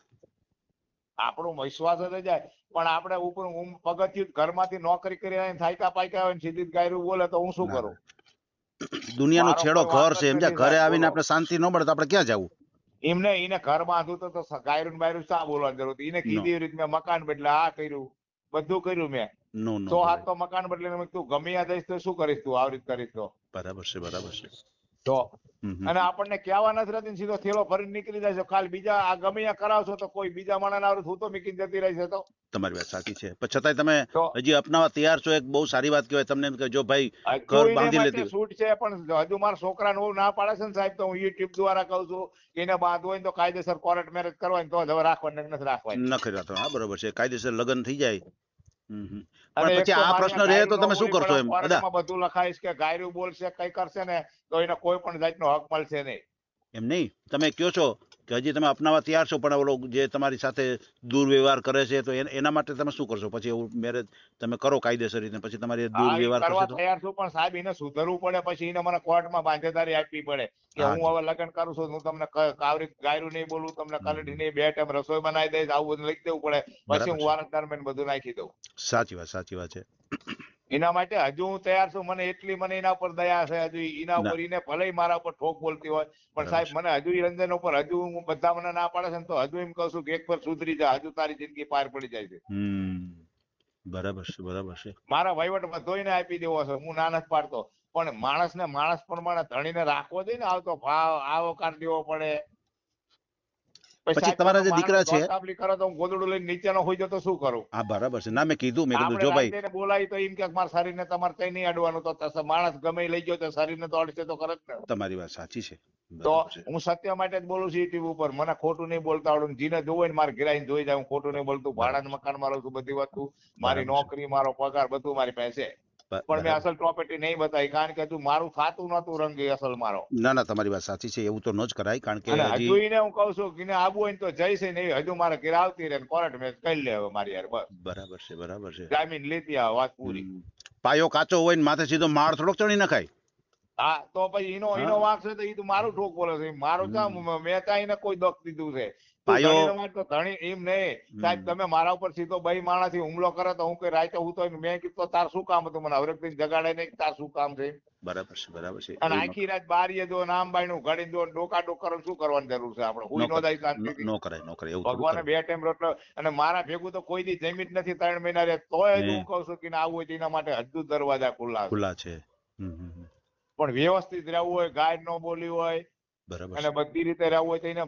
આપણો વિશ્વાસ જ જાય. પણ આપણે ઉપર પગથિયું ઘરમાંથી નોકરી કરી થાયકા પાયકા હોય સીધી ગાયરું બોલે તો હું શું કરું? દુનિયાનો છેડો ઘર છે એમ. ઘરે આવીને આપણે શાંતિ ન મળે તો આપણે ક્યાં જવું? એમને એને ઘર બાંધવું તો ગાયરું બાયરું શા બોલવાની જરૂર હતી? એને કીધી એવી રીતે મેં મકાન બદલે આ કર્યું, બધું કર્યું મેં. નો 100 તો મકાન બદલે તું ગમે ત્યાં જઈશ તો શું કરીશ? તું આવી રીતે કરીશ તો બરાબર છે. તો અને આપણને કહેવા નથી રહેતી ને સીધો થેલો ભરીને નીકળી જાય છે. ખાલી બીજા આ ગમે ત્યાં કરાવશો તો કોઈ બીજા માણસ આવડે હું તો મૂકીને જતી રહી છે. તો તમારી વાત સાચી છે, પણ છતાંય તમે તો હજી અપનાવવા તૈયાર છો, એક બહુ સારી વાત કહેવાય. તમને એમ કે જો ભાઈ હજુ ઘર એને બાંધી માટે લેતી છૂટ છે, પણ હજુ મારા છોકરાને બહુ ના પાડે છે ને સાહેબ, તો હું યુટ્યુબ દ્વારા કહું છું કે એને બાંધવું હોય ને તો કાયદેસર કોર્ટ મેરેજ કરવા હોય ને તો જ હવે રાખવાની નથી રાખવાની. નથી રહેતો. હા, બરોબર છે, કાયદેસર લગ્ન થઈ જાય. પણ અને એક પછી તો આ મારી પ્રશ્ન આ રહે ગાયરું તો ન તમે શું બોલવી કરશો પડે. એમ દાદા? કોર્ટમાં બધું લખાઈશ કે ગાયરું બોલશે કઈ કરશે ને તો એને કોઈ પણ જાતનો હક મળશે નહીં. એમ નહીં, તમે કહો છો કે હજી તમે અપનાવવા તૈયાર છો, પણ ઓલો જે તમારી સાથે દુર્વ્યવહાર કરે છે તો એના માટે તમે શું કરશો? પછી એવું મેરેજ તમે કરો કાયદેસર રીતે, પછી તમારી હા, એ દુર્વ્યવહાર કરવા કરશે તો? તૈયાર છું, પણ સાહેબ એને સુધરવું પડે. પછી એને મને કોર્ટમાં બાંધેદારી આપવી પડે કે હા હું જી. હવે લગ્ન કરું છું, હું તમને કાવરી ગાયરું નહીં બોલું, તમને કલડી હમ. નહીં, 2 ટાઈમ રસોઈ બનાવી દઈશ, આવું બધું લખી દેવું પડે. પછી બરાબર હું છે, વારસદાર માં બધું નાખી દઉં. સાચી વાત છે. એના માટે હજુ હું તૈયાર છું. મને એટલી મને એના ઉપર દયા છે હજુ એના ના, ઉપર. એને ભલે મારા ઉપર ઠોક બોલતી હોય, પણ બરાબર સાહેબ છે. મને હજુ ઈ રંજન ઉપર હજુ હું બધા મને ના પાડે છે ને તો હજુ એમ કહું છું કે એક પર સુધરી જા, હજુ તારી જિંદગી પાર પડી જાય છે. બરાબર છે, બરાબર છે. મારા વહીવટ બધોયને આપી દેવો છે, હું ના નથી પાડતો. પણ માણસને માણસ પ્રમાણે ધણીને રાખવો જોઈએ ને. આવતો ભાવ આવકાર દેવો પડે. પછી પછી સાહેબ તમારા તમે જે માણસ દીકરા છે, દોડતાપલી કરો તો હું ગોદડું લઈને નીચેનો હોઈ જતો શું કરું? હા બરાબર છે. ના, મેં કીધું આપણે જો ભાઈ, રાતે બોલાવી તો એમ કે મારા શરીરને તમારે કઈ નહીં અડવાનું, તો થશે. માણસ ગમે ઈ લઈ ગયો તો શરીરને તો અડશે તો ખરે જ ને. તમારી વાત સાચી છે, તો બરાબર છે. હું સત્ય માટે જ બોલું છું યુટ્યુબ ઉપર. મને ખોટું નહીં બોલતા આવડું. જીને જોવું હોય ને મારે ઘેરાઈને જોઈ જાય. હું ખોટું નહીં બોલતું. બરાબર ભાડાના છે, મકાનમાં રહું છું. બધી વસ્તુ મારી બરાબર છે, નોકરી, મારો પગાર બધું મારી પાસે છે. પણ મેં બરાબર. અસલ પ્રોપર્ટી નહીં બતાવી, કારણ કે હજુ મારું થાતું નતું રંગે અસલ મારો. ના ના, તમારી વાત સાચી છે, એવું તો ન જ કરાય, કારણ કે અને હજી હજુ એને હું કહું છું કે એને આવવું હોય ને તો જઈશ નહીં. હજુ મારે ઘેર આવતી રહે, કોર્ટ મેચ કરી લે હવે મારી યાર. બસ બરાબર છે, બરાબર છે. જામીન લેતી આ વાત પૂરી. પાયો કાચો હોય ને માથે સીધો માળ થોડોક ચડી નખાય. હા, તો પછી એનો હા. એનો વાંક છે તો એ તો મારું ઠોક બોલે છે. મારું ક્યાં હમ. મેં ત્યાં એને કોઈ દખ દીધું છે? તું પાયો. ધણીનો વાત તો ધણી એમ નહીં સાહેબ. તમે મારા ઉપર સીધો બઈ માણસથી હુમલો કરે તો હું કઈ રાતે હું તો મેં કીધું તો તાર શું કામ હતું? મને હવરેકથી જગાડે નહીં, તાર શું કામ છે? બરાબર છે, બરાબર છે. અને એવું આખી રાત બારીએ જો નામ બાયણું ઘડીને જો ડોકા ડોક કરો શું કરવાની જરૂર છે? આપણે હુઈ નો જાય શાંતિથી. ન કરાય, ન કરાય, એવું થોડું ભગવાને કરાય. 2 ટાઈમ રોટલો. અને મારા ભેગું તો કોઈ દી જમી જ નથી 3 મહિના રે, તોય હે, હજુ હું કહું છું કે આવું હોય તો એના માટે હજુ દરવાજા ખુલ્લા છે. ખુલ્લા છે. પણ વ્યવસ્થિત રહેવું હોય, ગાય ન બોલી હોય બરાબર અને છે. બધી રીતે રહેવું હોય તો એને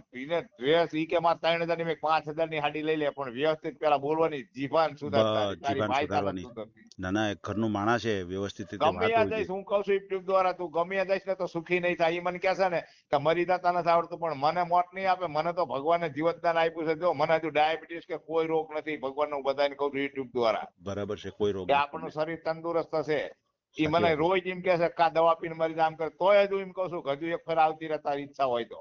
ડ્રેસ ઈ કે મારે 3000 ની મેં 5000 ની હાડી લઈ લે, પણ વ્યવસ્થિત પેલા બોલવાની જીભાન સુધાર તારી તારી જીભાન ભાઈ તાકાત સુધારવાની. સુધરતી. ના ના, એક ઘરનું માણસ છે, વ્યવસ્થિત રીતે ગમે વાત ત્યાં હોવી જઈશ જોઈએ. હું કહું છું યુટ્યુબ દ્વારા, તું ગમે ત્યાં જઈશ ને તો સુખી નહીં થાય. ઈ મને કહે છે ને કે મરી જતા નથી આવડતું, પણ મને મોત નહીં આપે. મને તો ભગવાને જીવતદાન આપ્યું છે. જો મને હજુ ડાયાબિટીસ કે કોઈ રોગ નથી. ભગવાનને હું બધાને કહું છું યુટ્યુબ દ્વારા બરાબર છે, કોઈ રોગ કે નથી આપણું તમને. શરીર તંદુરસ્ત હશે. ઈ સાચી મને વાત. રોજ એમ કે છે કા દવા પીને મરી જાય, આમ કરે. તોય હજુ એમ કહું છું કે હજુ એક ફેર આવતી રહે તારી ઈચ્છા હોય તો.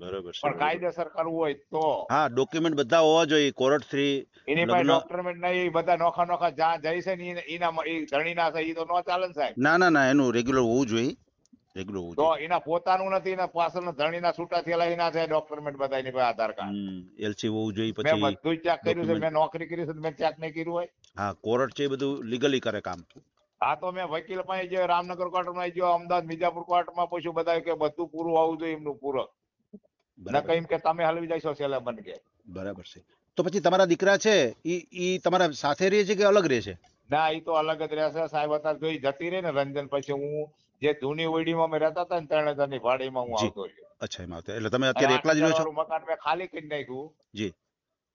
બરાબર છે, પણ બરાબર. કાયદેસર કરવું હોય તો. હા, ડોક્યુમેન્ટ બધા હોવા જોઈએ, કોર્ટ થ્રી એની પાસે લગ્ન. ડોક્યુમેન્ટ નહીં. બધા નોખા નોખા જ્યાં જાય છે ને એના ધણી ના છે. ઈ તો નો ચાલે ને સાહેબ. ના ના ના, એનું રેગ્યુલર હોવું જોઈએ, રેગ્યુલર હોવું તો જોઈએ. એના પોતાનું નથી ને પાછળના ધણીના છૂટા થયેલા એના છે ડોક્યુમેન્ટ બધા એની પાસે આધાર કાર્ડ. એલસી હોવું જોઈએ, મેં પછી બધું ચેક કર્યું છે. ડોક્યુમેન્ટ. મેં નોકરી કરી છે, મેં ચેક નહીં કર્યું હોય. હા, કોર્ટ છે એ બધું લીગલી કરે કામ. આ તો મેં વકીલ પાસે ગયો, રામનગર કોર્ટમાં ગયો, અમદાવાદ મિર્જાપુર કોર્ટમાં પૂછ્યું, બધા કે બધું પૂરું હોવું જોઈએ એમનું પૂરક. ન બરાબર કઈ છે, કે તમે હલવી જશો છેલ્લે બન કે. બરાબર છે. તો પછી તમારા દીકરા છે ઈ તમારા સાથે રહે છે કે અલગ રહે છે? ના, ઈ તો અલગ જ રહેશે સાહેબ. અત્યારે જોઈ જતી રહી ને રંજન, પછી હું જે જૂની ઓયડીમાં અમે રહેતા હતા ને 3000 ની ભાડીમાં હું જી. આવતો રહ્યો. અચ્છા, એમાં આવતા. એટલે તમે અને અત્યારે એકલા જ 8000 રહ્યો છો? વાળું મકાન મેં ખાલી કરી નાખ્યું. જી.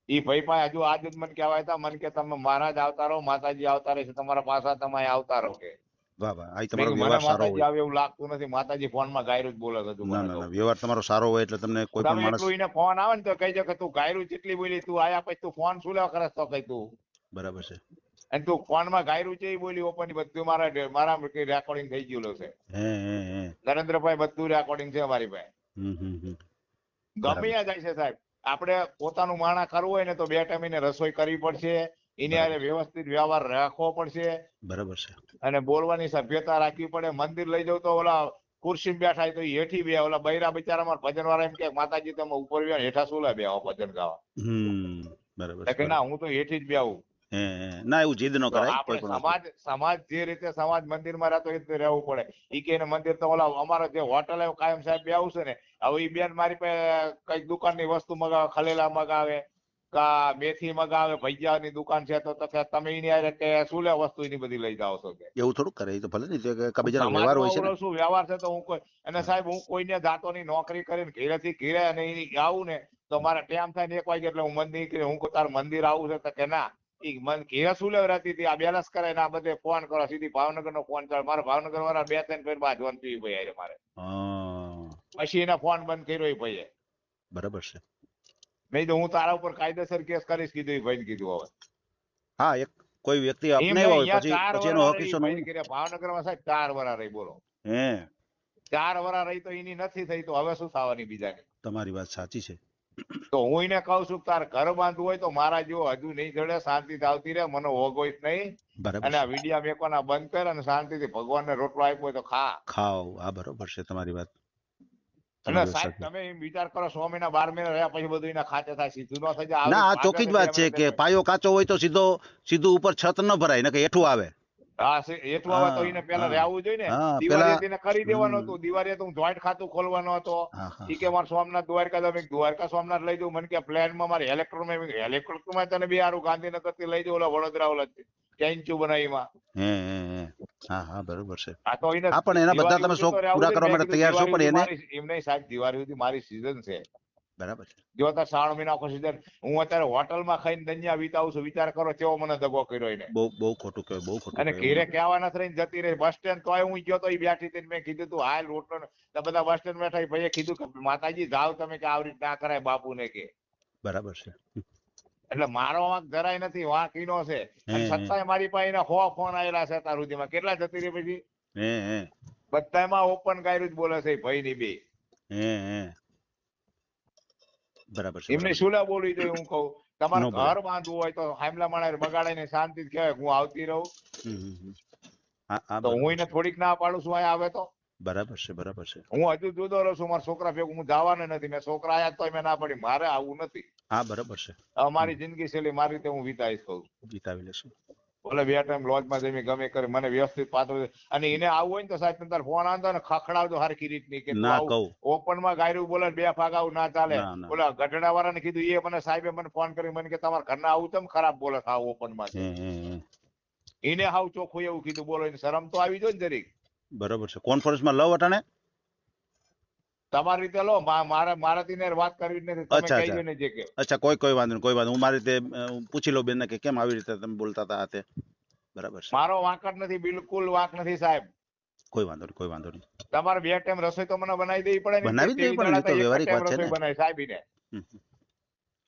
ઈ ભાઈ પાસે હજુ આજ જ મને કહેવાય હતા, મને કે તમે મહારાજ આવતા રહો, માતાજી આવતા રહેશે તમારા પાછા, તમે આવતા રહો કે. વાહ વાહ, આ મેં તમારો કીધું મને વ્યવહાર સારો માતાજી હોય. આવે એવું લાગતું નથી. માતાજી ફોનમાં ગાયરું જ બોલે છે હજુ ના મને ના તો. ના, વ્યવહાર તમારો સારો હોય એટલે તમને કોઈ પણ તમે માણસ. એટલું એને ફોન આવે ને તો કહી દો કે તું ગાયરું જેટલી બોલી, તું આયા પછી તું ફોન શું લેવા કરે તો કઈ તું. બરાબર છે. અને તું ફોનમાં ગાયરું છે એ બોલી ઓપન બધું મારા રેકોર્ડિંગ થઈ ગયેલું છે. હે. નરેન્દ્રભાઈ બધું રેકોર્ડિંગ છે અમારી પાસે. ગમે બરાબર છે. ત્યાં જાય છે સાહેબ. આપણે પોતાનું માણા કરવું હોય ને તો 2 ટાઈમ એને રસોઈ કરવી પડશે. એની હારે બરાબર છે. વ્યવસ્થિત વ્યવહાર રાખવો પડશે. બરાબર છે. અને બોલવાની સભ્યતા રાખવી પડે. મંદિર લઈ જાવ તો ઓલા ખુરશી બેઠા હોય તો એ હેઠી બે. ઓલા બૈરા બિચારા મારા ભજન વાળા એમ કે માતાજી તમે ઉપર બેહો, હેઠા સુલા બેહો ભજન ગાવા. બરાબર એટલે છે, કે ના, બરાબર. હું તો હેઠી જ બેહું. હે. ના, એવું જીદ ન તો કરાય કોઈ આપણે પણ વસ્તુ. સમાજ જે રીતે સમાજ મંદિરમાં રહેતો એ રીતે રહેવું પડે. ઈ કે એને મંદિર તો ઓલા અમારા જે હોટલ કાયમ સાહેબ બેહું છે ને, હવે ઈ બેન મારી પાસે કઈક દુકાનની વસ્તુ મગાવે, ખલેલા મગાવે, કા મેથી મગાવે, ભજીયાની દુકાન છે તો કે તમે એની હારે કે શું લે વસ્તુ એની બધી લઈ જાઓ છો કે એવું થોડુંક કરે, એ તો ભલે ને બીજાનો વ્યવહાર સમાજમાં હોય છે ને. ઓલો શું વ્યવહાર છે તો હું કોઈ અને હા. સાહેબ હું કોઈને જાતોની નોકરી કરીને ઘેરેથી ઘેરે અને એની આવું ને તો મારા ટાઈમ થાય ને 1 વાગે એટલે હું મંદિર હું કોઈ તાર મંદિર આવું છે તો કે ના ઈ મન ઘેરે શું લેવા રહેતી હતી આ બેલેન્સ કરે ને આ બધે ફોન કરો સીધી ભાવનગર નો ફોન ચાલે મારે ભાવનગર વાળા 2-3 ફેર બાજવાનું થયું ભાઈ હારે મારે હા, પછી એને ફોન બંધ કર્યો એ ભાઈએ બરાબર છે. નહીં તો હું તારા ઉપર કાયદેસર કેસ કરીશ કીધું એ ભાઈને કીધું હવે હા, એક કોઈ વ્યક્તિ એમ નહીં અપનાવ્યો હોય અહીંયા 4 પછી એનો વરા હક રહી હિસ્સો ભાઈને કર્યા ભાવનગરમાં સાહેબ 4 વરા રહી બોલો હે 4 વરા રહી તો એની નથી થઈ તો હવે શું થવાની બીજાની તમારી વાત સાચી છે. તો હું એને કહું છું કે તારે ઘર બાંધવું હોય તો મારા જેવો હજુ નહીં જડે શાંતિથી આવતી રહે મને હોગોઈશ નહીં બરાબર અને આ છે. વિડિયા મેકવાના બંધ કર અને શાંતિથી ભગવાનને રોટલો આપ્યો હોય તો ખા ખાઓ, આ બરોબર છે તમારી વાત. અને તમારી વાત સાહેબ સાચી. તમે એમ વિચાર કરો 6 મહિના 12 મહિના રહ્યા પછી બધું એના ખાતે થાય સીધું ન થઈ જાય ના, આ આવડી ચોખ્ખી જ વાત ભાગા છે કે પાયો કાચો હોય તો સીધું ઉપર છત ન ભરાય ને કે હેઠું આવે. હા એટલું હવે તો એને પેલા હા, રહેવું જોઈએ ને હા, દિવાળી પેલા એને કરી દેવાનું હમ, હતું દિવાળી હું જોઈન્ટ ખાતું ખોલવાનો હતો હા, હા, ઈ કે મારે સોમનાથ દ્વારકા તમે દ્વારકા સોમનાથ લઈ દઉં મને કે પ્લેનમાં મારે હેલિકોપ્ટરમાં તને બી હારું ગાંધીનગર થી લઈ દઉં ઓલા વડોદરા ઓલા કેન્ચુ બનાવીમાં હે. હા, હા, બરોબર છે. આ તો એને હા, પણ એના બધા દિવાળી તમે સુધી શોખ તો રહેવું પૂરા જોઈએ કરવા ને મેં માટે કીધું તૈયાર છો, દિવાળી પણ સુધી એને મારી એમ નહીં સાહેબ દિવાળી સુધી મારી સીઝન છે બરાબર છે. જો તો 3 મહિના આખો સીઝન હું અત્યારે હોટલમાં ખાઈને દનિયા વિતાવું છું વિચાર કરો કેવો મને દગો કર્યો એને બહુ ખોટું કહેવાય, બહુ ખોટું અને કહેવાય. ઘેરે કહેવા નથી રહીને જતી રહી બસ સ્ટેન્ડ તોય હું ગયો તો એ બેઠી હતી ને મેં કીધું તું હાલ રોટલો તો બધા બસ સ્ટેન્ડ બેઠા એ ભાઈએ કીધું કે માતાજી જાઓ તમે કે આવી રીત ના કરાય બાપુને કે બરાબર છે. એટલે મારો વાંક જરાય નથી વાંક ઈનો છે હે અને છતાંય મારી પાસે એના 100 ફોન આવેલા છે તાર સુધીમાં કેટલા જતી રહી પછી હે બધામાં ઓપન ગાયરું જ બોલે છે ભાઈ ની બે હે બરાબર છે. એમને બરાબર શું લા બોલવી જોઈએ હું કહું ન તમારે બોલે. ઘર બાંધવું હોય તો હામલા માણસ બગાડાઈને શાંતિ કહેવાય હું આવતી રહું હા, હા, તો હું બરાબર એને છે. થોડીક ના પાડું છું અહીંયા આવે તો બરાબર છે. બરાબર છે. હું હજુ જુદો રહું છું મારા છોકરા ભેગું હું જવાનો નથી મેં છોકરા આયા તોય મેં ના પડી મારે આવું નથી હા, બરાબર છે. મારી જિંદગી શૈલી મારી રીતે હું વિતાવીશ કહું જીતાવી લેશું. ભલે 2 ટાઈમ લોજમાં જમી ગમે કરે મને વ્યવસ્થિત પાત્ર અને એને આવું હોય ને તો સાહેબ તમે તાર ફોન આવતો ને ખખડાવજો હરખી રીતની કે તું ના આવું કહું. ઓપન માં ગાયરું બોલે 2 ફાગાવું ના ચાલે ના. ઓલા ગઢડા વાળાને કીધું એ મને સાહેબે મને ફોન કરી મને કે તમારા ઘરના આવું તેમ ખરાબ બોલે છે આવું ઓપન માં હે. એને હાવ ચોખ્ખું એવું કીધું બોલો એને શરમ તો આવી જોઈએ ને જરીક બરાબર છે. કોન્ફરન્સમાં લવ અટાણે. તમારી રીતે લો મારાથી ને વાત કરવી જ નથી તમે અચ્છા, કહેજો ને જે કે અચ્છા, કોઈ વાંધો નહીં, કોઈ વાંધો. હું મારી રીતે પૂછી લઉં બેનને કે કેમ આવી રીતે તમે બોલતા હતા આ તે. બરાબર છે. મારો વાંક જ નથી બિલકુલ વાંક નથી સાહેબ કોઈ વાંધો નહીં, કોઈ વાંધો નહીં. તમારે 2 ટાઈમ રસોઈ તો મને બનાવી દેવી પડે ને બનાવી જ દેવી પડે ને, એ તો એક વ્યવહારિક ટાઈમ વાત છે રસોઈ ને. બનાવી સાહેબીને હમ.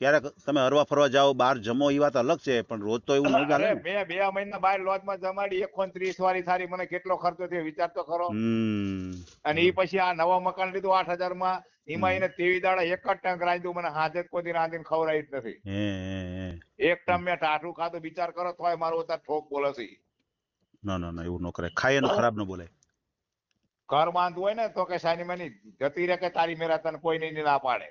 ક્યારેક તમે હરવા ફરવા જાઓ બહાર જમો એ વાત અલગ છે, પણ રોજ તો એવું ન ચાલે અરે ને. મેં 2 મહિના બહાર લોજમાં જમાડી 130 વાળી થારી મને કેટલો ખર્ચો થયો વિચાર તો ખરો અને એ પછી આ નવા મકાન લીધું 8,000 માં એમાં એને 23 દાડા એક જ ટંક રાંધ્યું મને હાજર કોઈ રાંધીને ખવડાવી જ નથી એક ટાઈમ મેં ટાઢું ખાધું વિચાર કરો તોય મારું અત્યારે ઠોક બોલે છે ના, એવું ન કરાય. ખાય એનું ખરાબ ન બોલાય. ઘર બાંધવું હોય ને તો કે સાની માની જતી રહે કે તારી મેરા તને કોઈ નહીં ના પાડે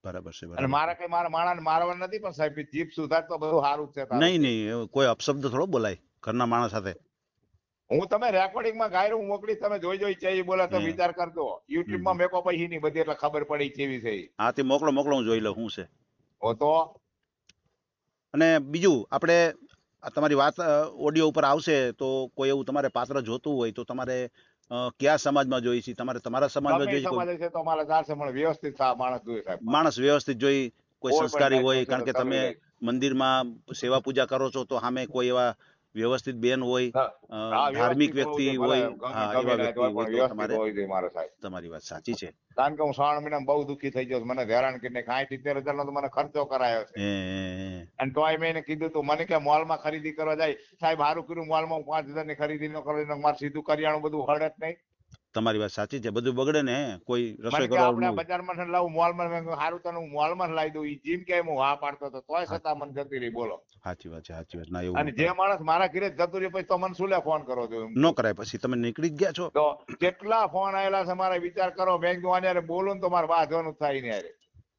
બરાબર છે. અને બરાબર મારા છે. કઈ મારા માણસ મારવા નથી પણ સાહેબ જીભ સુધાર તો બધું સારું જ છે તારું નહીં, એવું કોઈ અપશબ્દ થોડો બોલાય ઘરના માણસ સાથે. હું તમે રેકોર્ડિંગ માં ગાયરું મોકલી તમે જોઈ છે બોલે તો હે. વિચાર કરજો યુટ્યુબ માં મેકો પછી ની બધી એટલે ખબર પડી કેવી છે હા, તે મોકલો, હું જોઈ લઉં શું છે. તો અને બીજું આપણે તમારી વાત ઓડિયો ઉપર આવશે તો કોઈ એવું તમારે પાત્ર જોતું હોય તો તમારે કયા સમાજમાં જોઈ છે? તમારે તમારા સમાજમાં ગમે જોઈ છે? કોઈ સમાજ છે તો મારા ચાલશે પણ વ્યવસ્થિત માણસ જોઈએ સાહેબ મારે. માણસ વ્યવસ્થિત જોઈ, કોઈ કોઈ પણ સંસ્કારી જાતનો હોય, છે કારણ તો કે તમે તગડી લઈશ. મંદિરમાં સેવા પૂજા કરો છો તો સામે કોઈ એવા વ્યવસ્થિત બેન હોય, હા ધાર્મિક વ્યવસ્થિત હોવું વ્યક્તિ જોઈએ ભલે હોય. ગમે હા, ગમે એવા ના વ્યક્તિ હોય હોય પણ તો વ્યવસ્થિત તમારે. હોવી જોઈએ મારા સાહેબ તમારી વાત સાચી છે. કારણ કે હું 3 મહિનામાં બહુ દુઃખી થઈ ગયો છું. મને હેરાન કરીને 60-70 હજાર નો તો મને ખર્ચો કરાયો છે હે. અને તોય મેં એને કીધું તું મને કે મોલમાં ખરીદી કરવા જાય સાહેબ સારું કર્યું મોલમાં 5,000 ની ખરીદી ન કરો મારે સીધું કરિયાણું બધું હળે જ નહીં તમારી વાત સાચી છે. બધું બગડે ને. કોઈ મને રસોઈ કે કરવાનું આપણે ન હોય. બજારમાં લાવું મોલમાં મેં કીધું સારું તને હું મોલમાં લાવી દઉં ઈ જીમ કે હું હા પાડતો હતો તોય હા, છતાં મને જતી રહી બોલો સાચી વાત છે. સાચી વાત. ના, એવું અને ન જે કરાય. માણસ મારા ઘરે જતું રહે પછી તો મને શું લે ફોન કરો છો એમ ન કહું કરાય. પછી તમે નીકળી જ ગયા છો. તો કેટલા ફોન આવેલા છે મારે વિચાર કરો બેંક નું બોલું ને તો મારે વાંચવાનું થાય ને યારે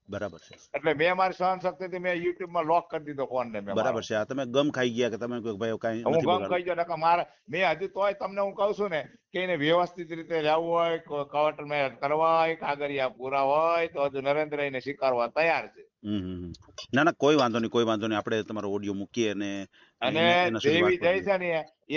બરાબર છે. એટલે મેં મારી સહન શક્તિથી મેં યુટ્યુબ માં લોક કરી દીધો ફોન ને મેં મારો બરાબર છે. આ તમે ગમ ખાઈ ગયા કે તમે કોઈ ભાઈ કાંઈ હું નથી ગમ બગાડવું. કહી જાઉં નકર મારે મેં હજુ તોય તમને હું કહું છું ને કે એને વ્યવસ્થિત રીતે રહેવું હોય કવટ મેં કરવા હોય કાગળિયા પૂરા હોય તો હજુ નરેન્દ્ર એને સ્વીકારવા તૈયાર છે ના ના કોઈ વાંધો નહીં, કોઈ વાંધો નહીં. આપણે તમારો ઓડિયો મૂકીએ અને અને એના સુધી વાત જેવી જઈ પહોંચીએ. છે ને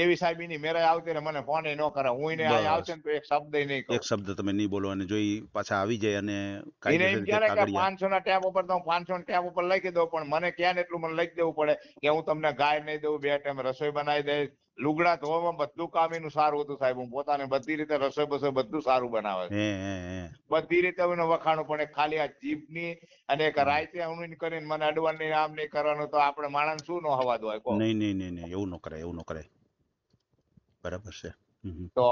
એવી સાહેબ એની મેરે આવતી ને મને ફોન ન કરે, હું એને અહીંયા બસ આવશે ને તો એક શબ્દ નહીં કહું. એક શબ્દ તમે નહીં બોલો, અને જો ઈ પાછા આવી જાય અને એને કાયદેસર એમ રીતે ક્યારે કે કાગળિયા 500 ના ટેપ ઉપર તો હું 500 ના ટેપ ઉપર લખી દઉં, પણ મને ક્યાં ને એટલું મને લખી દેવું પડે કે હું તમને ગાય નહીં દઉં, 2 ટાઈમ રસોઈ બનાવી દઈશ, લુગડા ધોવામાં બધું કામ એનું સારું હતું સાહેબ. હું પોતાને બધી રીતે રસોઈ બસોઈ બધું સારું બનાવે છે, હે બધી રીતે હું એને વખાણું. પણ એક ખાલી આ જીભની અને એક રાઈતે હું કરીને મને અડવાની આમ નહીં કરવાનું, તો આપણે માણસ શું નો હવા દો કહો. નહીં એવું ન કરાય, એવું ન કરાય. બરાબર છે. તો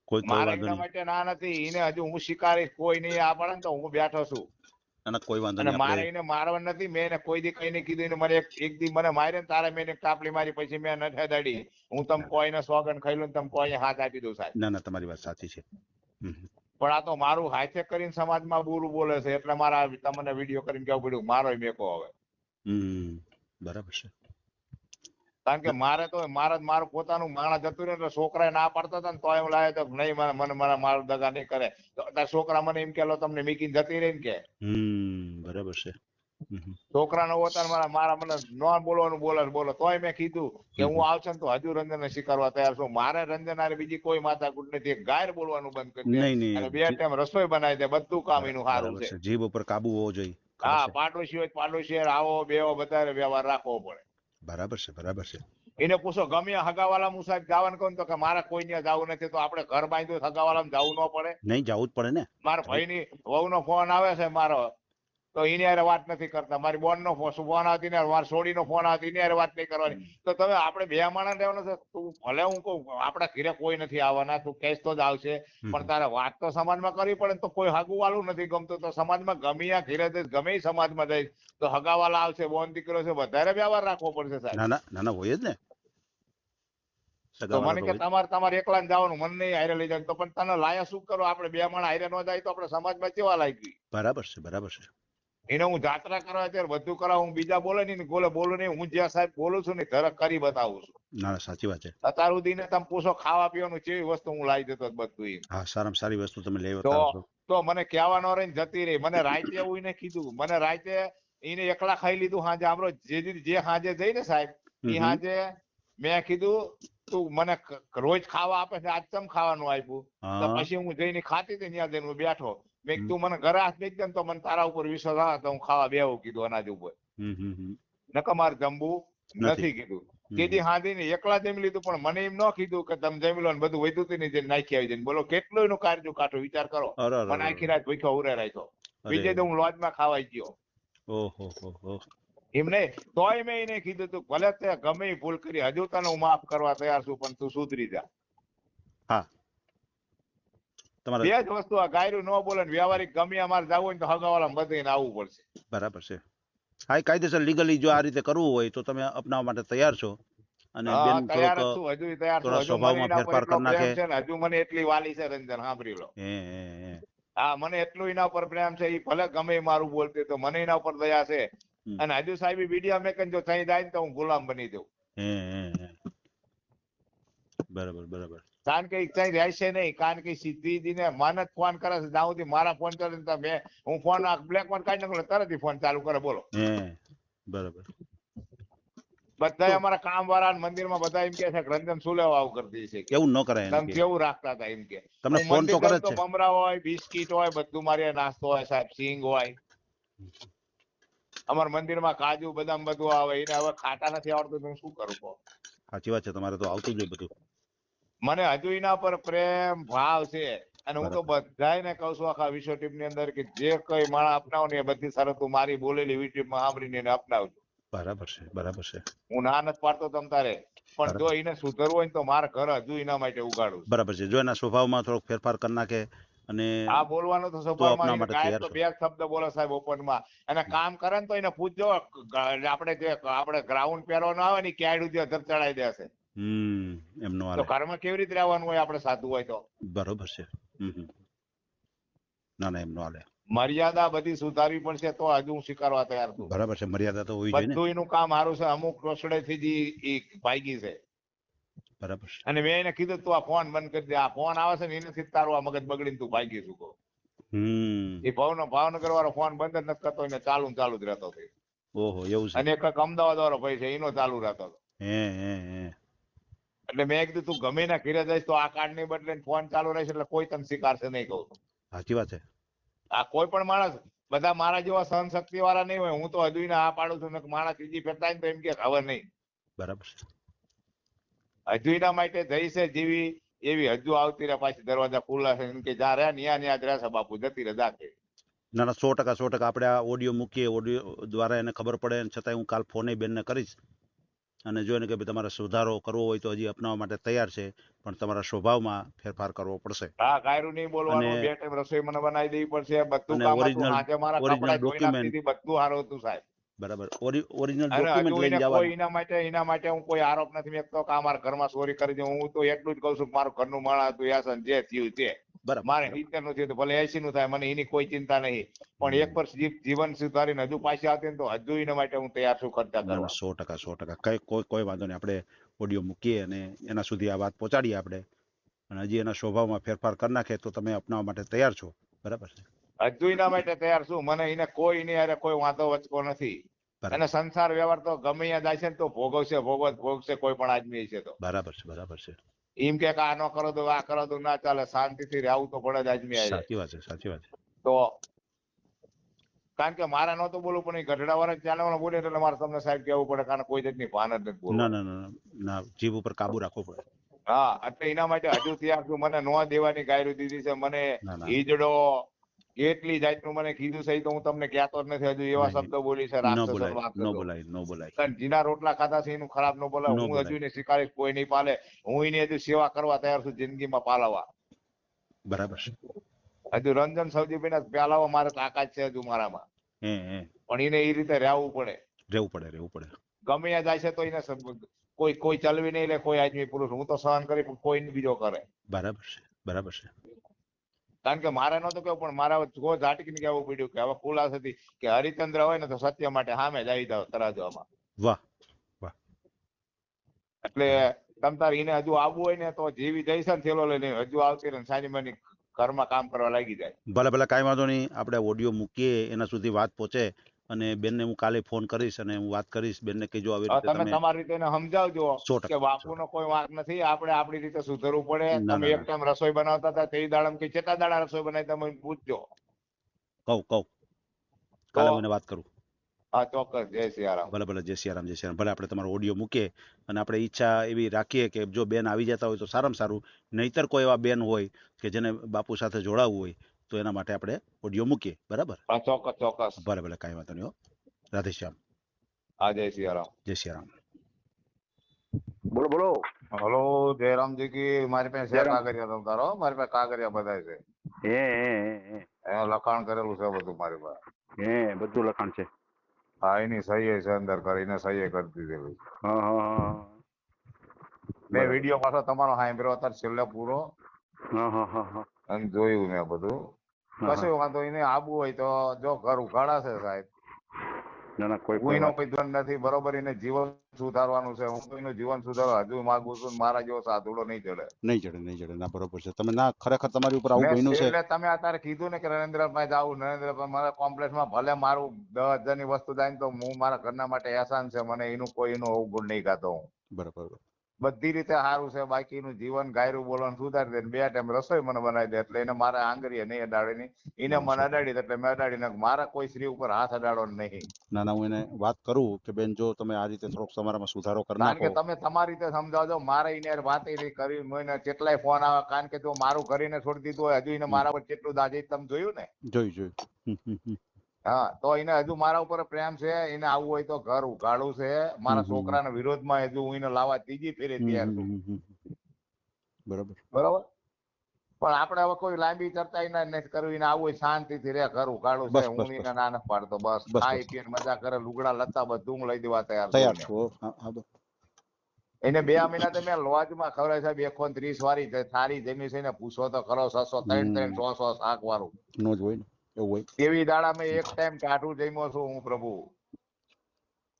કોઈ મારા વાંધો એના નહીં. માટે ના નથી, એને હજુ હું શિકારીશ, કોઈ નહીં આ પડે ને તો હું બેઠો છું. ના ના કોઈ વાંધો અને નહીં. મારે આપણે એને મારવા નથી, મેં એને કોઈ દી કઈ નહીં કીધું. એને મને એક દી મને માર્યો ને તારે મેં એને કાપલી મારી, પછી મેં નથી દડી. હું તમ કોઈને સોગન ખાઈ લઉં, તમે કોઈ હાથ આપી દઉં સાહેબ. ના તમારી વાત સાચી છે. પણ આ તો મારું હાથે કરીને સમાજમાં બુરું બોલે છે, એટલે મારા તમને વિડીયો કરીને કેવું પડ્યું મારો મેકો હવે. બરાબર છે. કારણ કે મારે તો મારું પોતાનું માણસ જતું રહ્યું એટલે છોકરા ના પાડતા હતા ને તો એમ લાગે તો નહીં મને મારું દગા નહીં કરે. તો અત્યારે છોકરા મને એમ કે લો તમને મીકીને જતી રહી ને કે બરાબર છે. છોકરા નો હોતા મારા મને ન બોલવાનું બોલો. તોય મેં કીધું કે હું આવશે ને તો હજુ રંજન ને સ્વીકારવા તૈયાર છું. મારે રંજન આરે બીજી કોઈ માથાકૂટ નથી. એક ગાયર બોલવાનું બંધ કરી દે નહીં અને 2 ટાઈમ રસોઈ બનાવી દે, બધું કામ એનું સારું બરાબર છે. છે. જીભ ઉપર કાબુ હોવો જોઈએ. હા, પાડોશી હોય પાડોશી આવો બેવો બધા વ્યવહાર રાખવો પડે. બરાબર છે. એને પૂછો ગમે હગાવાલા હું સાહેબ જવાનું કહું તો કે મારા કોઈ ત્યાં જવું નથી, તો આપણે ઘર બાંધ્યું હગાવાલામાં જવું ન પડે. નહીં જવું જ પડે ને. મારા ભાઈની વહુનો ફોન આવે છે મારો, તો એની હારે વાત નથી કરતા. મારી બોન નો ફોન આવતી ને મારી સોડીનો ફોન આવતી એની હારે વાત નહીં કરવાની. તો તમે આપણે 2 માણસ રહેવાનું છે. તું ભલે હું કહું આપણા ઘરે કોઈ નથી આવવાના, તું કહેશ તો જ આવશે, પણ તારે વાત તો સમાજમાં કરવી પડે ને. તો કોઈ હગુવાલું નથી ગમતું તો સમાજમાં ગમે આ ઘરે જઈશ, ગમે એ સમાજમાં જઈશ તો હગાવાલા આવશે, બોન દીકરો છે, વધારે વ્યવહાર રાખવો પડશે સાહેબ. ના હોય જ ને. તો મને કે તમારે એકલા જવાનું, મને નહીં હારે લઈ જાય. તો પણ તને લાયા શું કરો? આપણે 2 માણસ હારે ન જાય તો આપણે સમાજમાં કેવા લાગી? બરાબર છે. એને હું જાત્રા કરવા અત્યારે બધું કરાવું, હું બીજા બોલે નહીં બોલું નહીં. હું જ્યાં સાહેબ બોલું છું ને ધરક કરી બતાવું છું. ના સાચી વાત છે. અત્યાર સુધી ને તમે પૂછો ખાવા પીવાનું કેવી વસ્તુ હું લાવી દેતો બધું. હા, સારામાં સારી વસ્તુ તમે લઈ તો મને કહેવા ન રહીને જતી રહી. મને રાતે એવું એને કીધું, મને રાતે એને એકલા ખાઈ લીધું સાંજે. આપણો જે સાંજે જઈ ને સાહેબ એ સાંજે મેં કીધું તું મને રોજ ખાવા આપે છે, આજ તમ ખાવાનું આપ્યું. તો પછી હું જઈને ખાતી હતી ત્યાં જઈને બેઠો. મેં તું મને ઘરે હાથ મેક દે તો મને તારા ઉપર વિશ્વાસ આવે તો હું ખાવા બેવું કીધું અનાજ ઉપર. નકર મારે જમવું નથી કીધું. તેથી હાથી ને એકલા જમી લીધું, પણ મને એમ ન કીધું કે તમે જમી લો ને બધું વધુ ને નાખી આવી જાય. બોલો કેટલું એનું કાર્ય કાઢો, વિચાર કરો. મને આખી રાત ભૂખ્યો ઉરે રાખ્યો. બીજે તો હું લોજમાં ખાવાઈ ગયો. એમ નહીં તોય મેં એને કીધું તું ભલે તે ગમે એ ભૂલ કરી, હજુ તને હું માફ કરવા તૈયાર છું, પણ તું સુધરી જા. બે જ વસ્તુ, આ ગાયરું ન બોલે ને વ્યવહારિક ગમે અમારે જવું હોય તો હગાવાલા બધીને આવવું પડશે. બરાબર છે. હા, કાયદેસર લીગલી જો આ રીતે કરવું હોય તો તમે અપનાવવા માટે તૈયાર છો. અને બેન તૈયાર જ છું, હજુ તૈયાર છું. સ્વભાવમાં ફેરફાર કરી નાખે. હજુ મને એટલી વાલી છે રંજન, સાંભળી લો. હા, મને એટલું એના ઉપર પ્રેમ છે. એ ભલે ગમે મારું બોલતી તો મને એના ઉપર દયા છે. અને હજુ સાહેબ વિડીયો મેં જો થઈ જાય ને તો હું ગુલામ બની દઉં. બરાબર. કારણ કે કઈ રહેશે નહીં. કારણ કે સીધી ને મને જ ફોન કરે છે. જ્યાં સુધી મારા ફોન ચાલે હું ફોન બ્લેક માં કાઢી નાખું તરત ફોન ચાલુ કરે. બોલો. બરાબર. બધા અમારા કામ વાળા મંદિરમાં બધા એમ કે છે કે રંજન શું લેવા આવું કરતી છે. એવું ન કરાય. તમે કેવું રાખતા હતા એમ કે. તમને ફોન તો કરે તો મમરા હોય, બિસ્કીટ હોય, બધું મારે નાસ્તો હોય સાહેબ, સિંગ હોય. અમારા મંદિરમાં કાજુ બદામ બધું આવે. એને હવે ખાટા નથી આવડતું તો શું કરું? સાચી વાત છે. તમારે તો આવતું જ હોય બધું. મને હજુ એના પર પ્રેમ ભાવ છે. અને હું તો બધાને કહું છું આખા વિશ્વ ટીમ ની અંદર કે જે કઈ માણસ અપનાવો ને એ બધી શરતો મારી બોલેલી યુટ્યુબ માં સાંભળીને એને અપનાવજો. બરાબર છે. હું ના નથી પાડતો તમ તારે, પણ જો એને સુધરવું હોય તો મારા ઘર હજુ એના માટે ઉગાડું. બરાબર છે. જો એના સ્વભાવમાં થોડોક ફેરફાર કરી નાખે અને આ બોલવાનો તો સ્વભાવમાં ગાયબ તો 2 શબ્દ બોલે સાહેબ ઓપનમાં. અને કામ કરે ને તો એને પૂછજો, આપણે ગ્રાઉન્ડ પહેરવાનો આવે ને ક્યાંય સુધી અધર ચડાઈ દેશે. એમનો તો ઘરમાં કેવી રીતે રહેવાનું હોય આપણે સાધુ હોય તો? બરોબર છે. ના એમનો હાલે. મર્યાદા બધી સુધારવી પડશે તો હજુ હું સ્વીકારવા તૈયાર છું. બરાબર છે. મર્યાદા તો હોવી જોઈએ ને. બધું એનું કામ સારું છે. અમુક રસોડેથી જ ભાગી છે. બરાબર છે. અને મેં એને કીધું તું આ ફોન બંધ કરી દે. આ ફોન આવે છે ને એનાથી તારું આ મગજ બગડીને તું ભાગી છું. હમ એ ભાવનગર વાળો ફોન બંધ જ નથી કરતો, એને ચાલુ ને ચાલુ જ રહેતો હતો. ઓહો એવું છે. અને એક અમદાવાદ વાળો ભાઈ છે, એનો ચાલુ રહેતો હતો. હે એટલે મેં કીધું તું ગમે ના ઘીરે જઈશ તો આ કાર્ડ નહીં બદલે ફોન ચાલુ રહેશે એટલે કોઈ તને સ્વીકારશે નહીં, કહું. સાચી વાત છે. આ કોઈ પણ માણસ, બધા મારા જેવા સહન શક્તિ વાળા નહીં હોય. હું તો હજુ આ પાડું છું ને માણસ ત્રીજી ફેરતા ને તો એમ કે ખબર નહીં. બરાબર છે. હજુ એના માટે જઈ છે જેવી એવી હજુ આવતી રહે, પાછી દરવાજા ખુલ્લા છે એમ કે જ્યાં રહ્યા ન્યા જ રહેશે બાપુ, જતી રહે જાકે. ના ના 100% આપણે આ ઓડિયો મૂકીએ, ઓડિયો દ્વારા એને ખબર પડે, અને છતાંય હું કાલ ફોને બેનને કરીશ અને જો એને કે ભાઈ તમારે સુધારો કરવો હોય તો હજી અપનાવવા માટે તૈયાર છે, પણ તમારા સ્વભાવમાં ફેરફાર કરવો પડશે. હા, કાયરું નહીં બોલવાનું, અને 2 ટાઈમ રસોઈ મને બનાવી દેવી પડશે, બધું અને કામ હતું. ઓરિજિનલ આજે મારા કપડા ધોઈ નાખતી હતી, બધું સારું હતું સાહેબ. બરાબર ઓરિજિનલ અને ડોક્યુમેન્ટ હજુ લઈને એને કોઈ જવાનું. એના માટે હું કોઈ આરોપ નથી મેકતો કે મારા ઘરમાં ચોરી કરી દે. હું તો એટલું જ કહું છું કે મારું ઘરનું માણસ હતું, યાસન જે થયું તે બરાબર મારે 70 નું થયું ભલે 80 નું થાય, મને એની કોઈ ચિંતા નહીં. પણ એક વર્ષ જીવન સુધારીને હજુ પાછી આવતી ને તો હજુ એના માટે હું તૈયાર છું ખર્ચા ના ના કરવા. 100% કોઈ વાંધો નહીં. આપણે ઓડિયો મૂકીએ અને એના સુધી આ વાત પહોંચાડીએ આપણે, અને હજી એના સ્વભાવમાં ફેરફાર કરી નાખે તો તમે અપનાવવા માટે તૈયાર છો. બરાબર છે. હજુ એના માટે તૈયાર છું. મને એને કોઈ ની હારે કોઈ વાંધો વચકો નથી. બરાબર અને સંસાર વ્યવહાર તો ગમે ત્યાં જાય છે ને તો ભોગવશે કોઈ પણ આદમી છે તો. બરાબર છે. એમ કે આ ન કરો તો આ કરો તો ના ચાલે, શાંતિથી રહેવું તો પડે જ આદમી આવે. સાચી વાત છે. તો કારણ કે મારે નહોતું બોલવું, પણ એ ગઢડા વાળા ચાલવાનું બોલે એટલે મારે તમને સાહેબ કહેવું પડે, કારણ કોઈ જાતની ભાન જ નથી ના બોલવાનું. ના ના ના જીભ ઉપર કાબુ રાખવો પડે. હા, એટલે એના માટે હજુ તૈયાર છું. મને નો દેવાની ગાયરું દીધી છે, મને ના ના ઈજડો એટલી જાતનું મને કીધું છે, તો હું તમને કહેતો જ નથી. હજુ એવા શબ્દ બોલી છે, રાક્ષસો. બોલાય જીના રોટલા ખાધા છે એનું ખરાબ ન બોલે. ન હું બોલાય. હજુ એને સ્વીકારીશ, કોઈ નહીં પાલે. હું એની હજુ સેવા કરવા તૈયાર છું, જિંદગીમાં પાલવા. બરાબર છે. હજુ રંજન સૌજીભાઈ ના પેલાવા મારે તાકાત છે હજુ મારામાં. હે પણ એને એ રીતે રહેવું પડે. રહેવું પડે. ગમે ત્યાં જાય છે તો એને કોઈ ચલવી નહીં લે, કોઈ આદમી પુરુષ. હું તો સહન કરી પણ કોઈ નહીં બીજો કરે. બરાબર છે. કારણ કે મારે નહોતું કેવું, પણ મારા ઝાટકીને કહેવું પડ્યું કે હવે ખુલાસ હતી કે હરિચંદ્ર હોય ને તો સત્ય માટે સામે જ આવી જાવ તરાજવામાં. વાહ. એટલે તમ તાર એને હજુ આવવું હોય ને તો જેવી જઈશ ને થેલો લઈને હજુ આવતી રહે, સાંજે મને ઘરમાં કામ કરવા લાગી જાય. ભલે કાંઈ વાંધો નહીં. આપણે ઓડિયો મૂકીએ, એના સુધી વાત પહોંચે, અને બેનને હું કાલે ફોન કરીશ અને હું વાત કરીશ. બેનને કહેજો આવી રીતે તમે તમારી રીતે એને સમજાવજો 100%. કે બાપુનો કોઈ વાંક નથી, આપણે આપણી રીતે સુધરવું પડે. ના, તમે એક ટાઈમ રસોઈ બનાવતા હતા તે દાડા કે કેટલા દાડા રસોઈ બનાવી તમે પૂછજો. કહું કાલે હું એને વાત કરું. હા, ચોક્કસ. જય સિયારામ. ભલે જય સિયારામ. ભલે આપણે તમારો ઓડિયો મૂકીએ, અને આપણે ઈચ્છા એવી રાખીએ કે જો બેન આવી જતા હોય તો સારામાં સારું, નહીતર કોઈ એવા બેન હોય કે જેને બાપુ સાથે જોડાવવું હોય તો એના માટે આપણે ઓડિયો મૂકીએ. બરાબર. હા, ચોક્કસ. ભલે કાંઈ વાંધો નહીં. રાધે શ્યામ. હા, જય સિયારામ. જય સિયારામ. બોલો. હલો જયરામજી કી. મારી પાસે છે કાગળિયા તમ તારો, મારી પાસે કાગળિયા બધા છે. હે લખાણ કરેલું છે બધું મારી પાસે. બધું લખાણ છે. હા, એની સહી છે અંદર કરીને સહી કરી દીધેલી. હા. મેં વિડીયો પાછો તમારો સાંભળ્યો અત્યારે છેલ્લે પૂરો, હા. અને જોયું મેં બધું. કશું વાંધો એને આબુ હોય તો જો ઘર ઉઘાડા છે સાહેબ. ના કોઈ હું એનો કોઈ દ્વંદ નથી. બરોબર, એને જીવન સુધારવાનું છે. હું એનું જીવન સુધારવા હજુ માંગુ છું. મારા જેવો સાધુડો નહીં ચડે. નહીં ચડે. ના બરોબર છે. તમે ના ખરેખર તમારી ઉપર આવું મેં બન્યું છે. છેલ્લે તમે અત્યારે કીધું ને કે નરેન્દ્રભાઈ જાવું, નરેન્દ્રભાઈ મારા કોમ્પ્લેક્સમાં ભલે મારું 10,000 ની વસ્તુ જાય ને તો હું મારા ઘરના માટે એહસાન છે. મને એનું કોઈનું અવગુણ નહીં ગાતો હું. બરાબર. બધી રીતે સારું છે. બાકી એનું જીવન ગાયરું બોલવાનું સુધારી દે. 2 ટાઈમ રસોઈ મને બનાવી દે એટલે એને મારા આંગળીએ નહીં અડાડે નહીં. એને મને અડાડી એટલે મેં અડાડીને મારા કોઈ સ્ત્રી ઉપર હાથ અડાડો નહીં. ના હું એને વાત કરું કે બેન જો તમે આ રીતે થોડોક તમારામાં સુધારો કરી કારણ કે નાખો. તમે તમારી રીતે સમજાવજો. મારે એને વાત કરી મને કેટલાય ફોન આવે. કારણ કે જો મારું કરીને છોડી દીધું હોય હજુ એને મારા પર કેટલું દાજે તમે જોયું ને. જોયું. હા, તો એને હજુ મારા ઉપર પ્રેમ છે. એને આવવું હોય તો ઘર ઉઘાડું છે. મારા છોકરાના વિરોધમાં હજુ હું એને લાવવા ત્રીજી ફેરે તૈયાર છું. બરાબર. પણ આપણે હવે કોઈ લાંબી ચર્ચા એને નથી કરવી. એને આવવું હોય શાંતિથી રે, ઘર ઉઘાડું છે. હું એને ના નથી પાડતો. બસ ખાઈ પીને મજા કરે, લુગડા લતા બધું હું લઈ દેવા તૈયાર છું. એને 2 મહિના તો મેં લોજમાં ખવડાવ્યા સાહેબ. 130 વાળી થાળી જમી છે ને પૂછો તો ખરો. 600 100 શાક વાળું નો જ હોય ને, એવું હોય. એવી દાડા મેં એક ટાઈમ કાઠું જમ્યો છું હું પ્રભુ.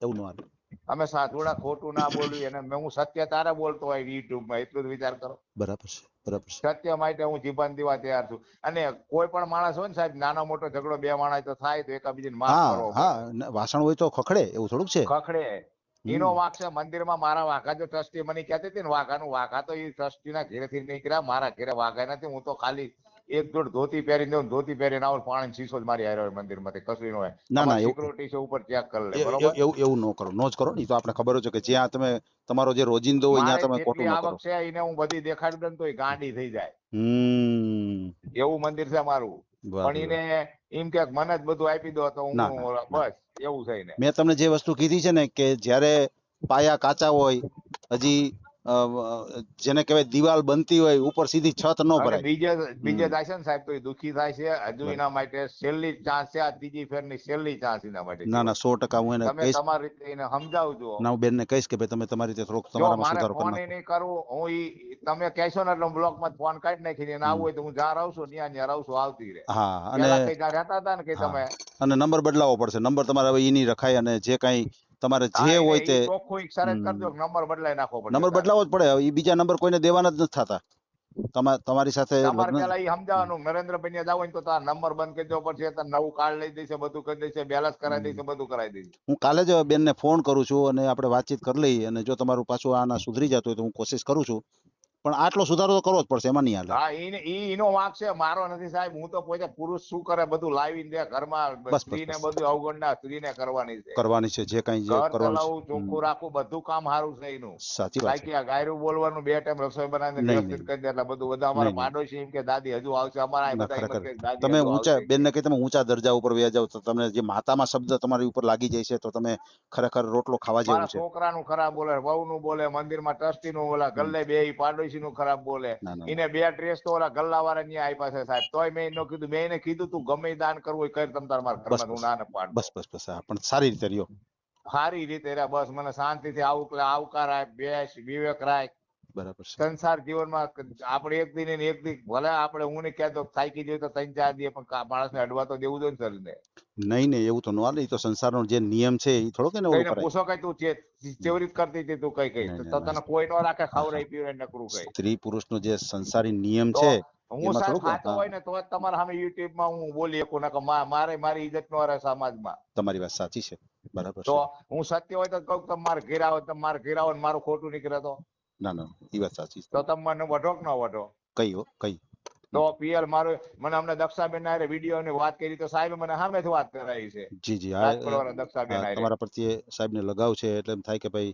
એવું ન હાલે. અમે સાધુડા ખોટું ના બોલ્યું અને હું સત્ય તારે બોલતો હોય YouTube માં, એટલું જ વિચાર કરો. બરાબર છે, બરાબર છે. સત્ય માટે હું જીવન દેવા તૈયાર છું. અને કોઈ પણ માણસ હોય ને સાહેબ, નાનો મોટો ઝઘડો બે માણસ તો થાય તો એકાબીજાને માફ હા કરવો હા, પડે. વાસણ હોય તો ખખડે, એવું થોડુંક છે. ખખડે. હમ. એનો વાંક છે. મંદિરમાં મારા વાઘા જો ટ્રસ્ટી મને કહેતી હતી ને, વાઘા તો એ ટ્રસ્ટી ના ઘેરેથી નીકળ્યા, મારા ઘેરે વાઘા નથી. હું તો ખાલી એક જોડ ધોતી પહેરીને જાઉં, ધોતી પહેરીને આવું, પાણી શીશો જ મારી હારે હોય મંદિર માંથી, કશું ન હોય. ના ના, અમારી એવું સિક્યુરિટી છે ઉપર, ચેક કરી લે, બરોબર. એવું ન કરો, નો જ કરો. નહીં તો આપણે ખબર છે કે જ્યાં તમે તમારો જે રોજિંદો હોય ત્યાં મારે તમે જેટલી ખોટું ન કરો. આવક છે એને હું બધી દેખાડી દઉં તો એ ગાંડી થઈ જાય, હમ. એવું મંદિર છે મારું. વાહ પણ ભાઈ વાહ. એને એમ કે મને જ બધું આપી દો તો હું ના ના ના, બસ એવું થઈને. મેં તમને જે વસ્તુ કીધી છે ને, કે જ્યારે પાયા કાચા હોય, હજી જેને કહેવાય દિવાલ બનતી હોય, ઉપર સીધી છત ન અને ભરાય. બીજે જાય છે ને સાહેબ તો એ દુઃખી થાય છે. હજુ બરાબર. એના માટે છેલ્લી ચાન્સ છે, આ ત્રીજી ફેરની છેલ્લી ચાન્સ એના માટે ના છે. ના, 100% હું એને તમે કહીશ. તમારી રીતે એને સમજાવજો. ના, હું બેનને કહીશ કે ભાઈ તમે તમારી રીતે થોડોક જો તમારામાં મારે સુધારો કરી ફોન નાખો. નહીં કરવું, હું તમે કહેશો ને એટલે બ્લોક માં ફોન કાઢી નાખી દે. આવું હોય તો હું જ્યાં રહું છું ત્યાં રહું છું, આવતી રહે. હા, અને પેલા કઈ ત્યાં રહેતા હતા ને કે હા, તમે, અને નંબર બદલાવવો પડશે. નંબર તમારે હવે ઈ નહીં રખાય, અને જે કાંઈ તમારે હા જે એને હોય તે ઈ ચોખ્ખું એક શરત હમ, કરજો, નંબર બદલાઈ નાખવો પડશે નંબર તારે. બદલાવવો જ પડે. હવે ઈ બીજા નંબર કોઈને દેવાના જ નથી થતા. તમારી સાથે તમારે લગ્ન. પેલા ઈ સમજાવવાનું, નરેન્દ્રભાઈ ને જાવ હોય ને તો તાર નંબર બંધ કરી દો, પછી તાર નવું કાર્ડ લઈ દઈશે, બધું કરી દઈશે, બેલેન્સ કરાવી દઈશે, બધું કરાવી દઈશે. હું કાલે જ બેનને ફોન કરું છું અને આપણે વાતચીત કરી લઈએ, અને જો તમારું પાછું આના સુધરી જતું હોય તો હું કોશિશ કરું છું. પણ આટલો સુધારો તો કરવો જ પડશે, એમાં નહીં હાલે. હા એનો વાંક છે, મારો નથી સાહેબ. હું તો પોતે પુરુષ શું કરે બધું લાવીને દે ઘરમાં, બસ બસ સ્ત્રીને બસ, બધું અવગણના સ્ત્રીને કરવાની છે. કરવાની છે જે કાંઈ જે ઘર કરવાનું છે. ચલાવવું, ચોખ્ખું રાખવું, બધું કામ સારું છે એનું. સાચી વાત છે. બાકી આ ગાયરું બોલવાનું, 2 ટાઈમ રસોઈ બનાવીને નહીં વ્યવસ્થિત નહીં કરી દે એટલે બધું. બધા અમારા નહીં નહીં, પાડોશી એમ કે દાદી હજુ આવશે, અમારા ના બધા એમ જ ખરેખર. કહે દાદી તમે હજુ ઊંચા, આવશે. બેનને કહી તમે ઊંચા દરજા ઉપર વ્યા જાવ તો તમને જે માતામાં શબ્દ તમારી ઉપર લાગી જાય છે, તો તમે ખરેખર રોટલો ખાવા જેવું મારા છે. છોકરાનું ખરાબ બોલે, વહુનું બોલે, મંદિરમાં ટ્રસ્ટીનું બોલે, હમ. ગલ્લે બે પાડોશીનું ખરાબ બોલે. ના ના ના, એને 2 ડ્રેસ તો ઓલા ગલ્લા વાળા ની આપ્યા છે સાહેબ, તોય મેં એનો કીધું, મેં એને કીધું તું ગમે ઈ દાન કરવું હોય કર તમ તાર, મારા બસ ઘરમાં હું બસ ના ન પાડતો. બસ બસ બસ, હા, પણ સારી રીતે રહ્યો. સારી રીતે રે, બસ મને શાંતિથી આવકાર આપ, બેસ, વિવેક રાખ. બરાબર છે. સંસાર જીવનમાં આપણે એક દી ને એક દી, ભલે આપણે હું નહીં કહેતો થાકી જોઈએ તો 3-4 દી, પણ માણસને અડવા તો દેવું જોઈએ ને શરીરને. નહીં નહીં, એવું તો ન હાલે. ઈ તો સંસારનો જે નિયમ છે એ થોડો કે ને ઓલું કઈને કરાય. પૂછો કઈ તું ચેવી રીત કરતી હતી તું, કઈ નહીં તો નહીં તને નહીં. કોઈ ન રાખે, હા હા, ખવડાવી પીવડાવી નકરું કઈ. સ્ત્રી પુરુષનો જે સંસારી નિયમ તો છે હું એમાં સાહેબ થોડુંક સાચો હોય ને તો જ તમારા સામે YouTube માં હું બોલી શકું, નકર મારી ઇજ્જત નો રહે સમાજમાં. તમારી વાત સાચી છે. બરાબર તો છે. હું સત્ય હોય તો કહું, તમે મારે ઘેર આવો, તમે મારે ઘેર આવો ને મારું ખોટું નીકળે ના ના, એ વાત સાચી છે. તો તમે મને વઢો કે ન વઢો. કઈ હો કઈ. તો પીએલ મારું, મને અમને દક્ષાબેન ના વિડીયો ની વાત કરી તો સાહેબ મને સામેથી વાત કરાવી છે, જી જી, રાજકોટ વાળા દક્ષાબેન હારે. તમારા પ્રત્યે સાહેબને લગાવ છે એટલે એમ થાય કે ભાઈ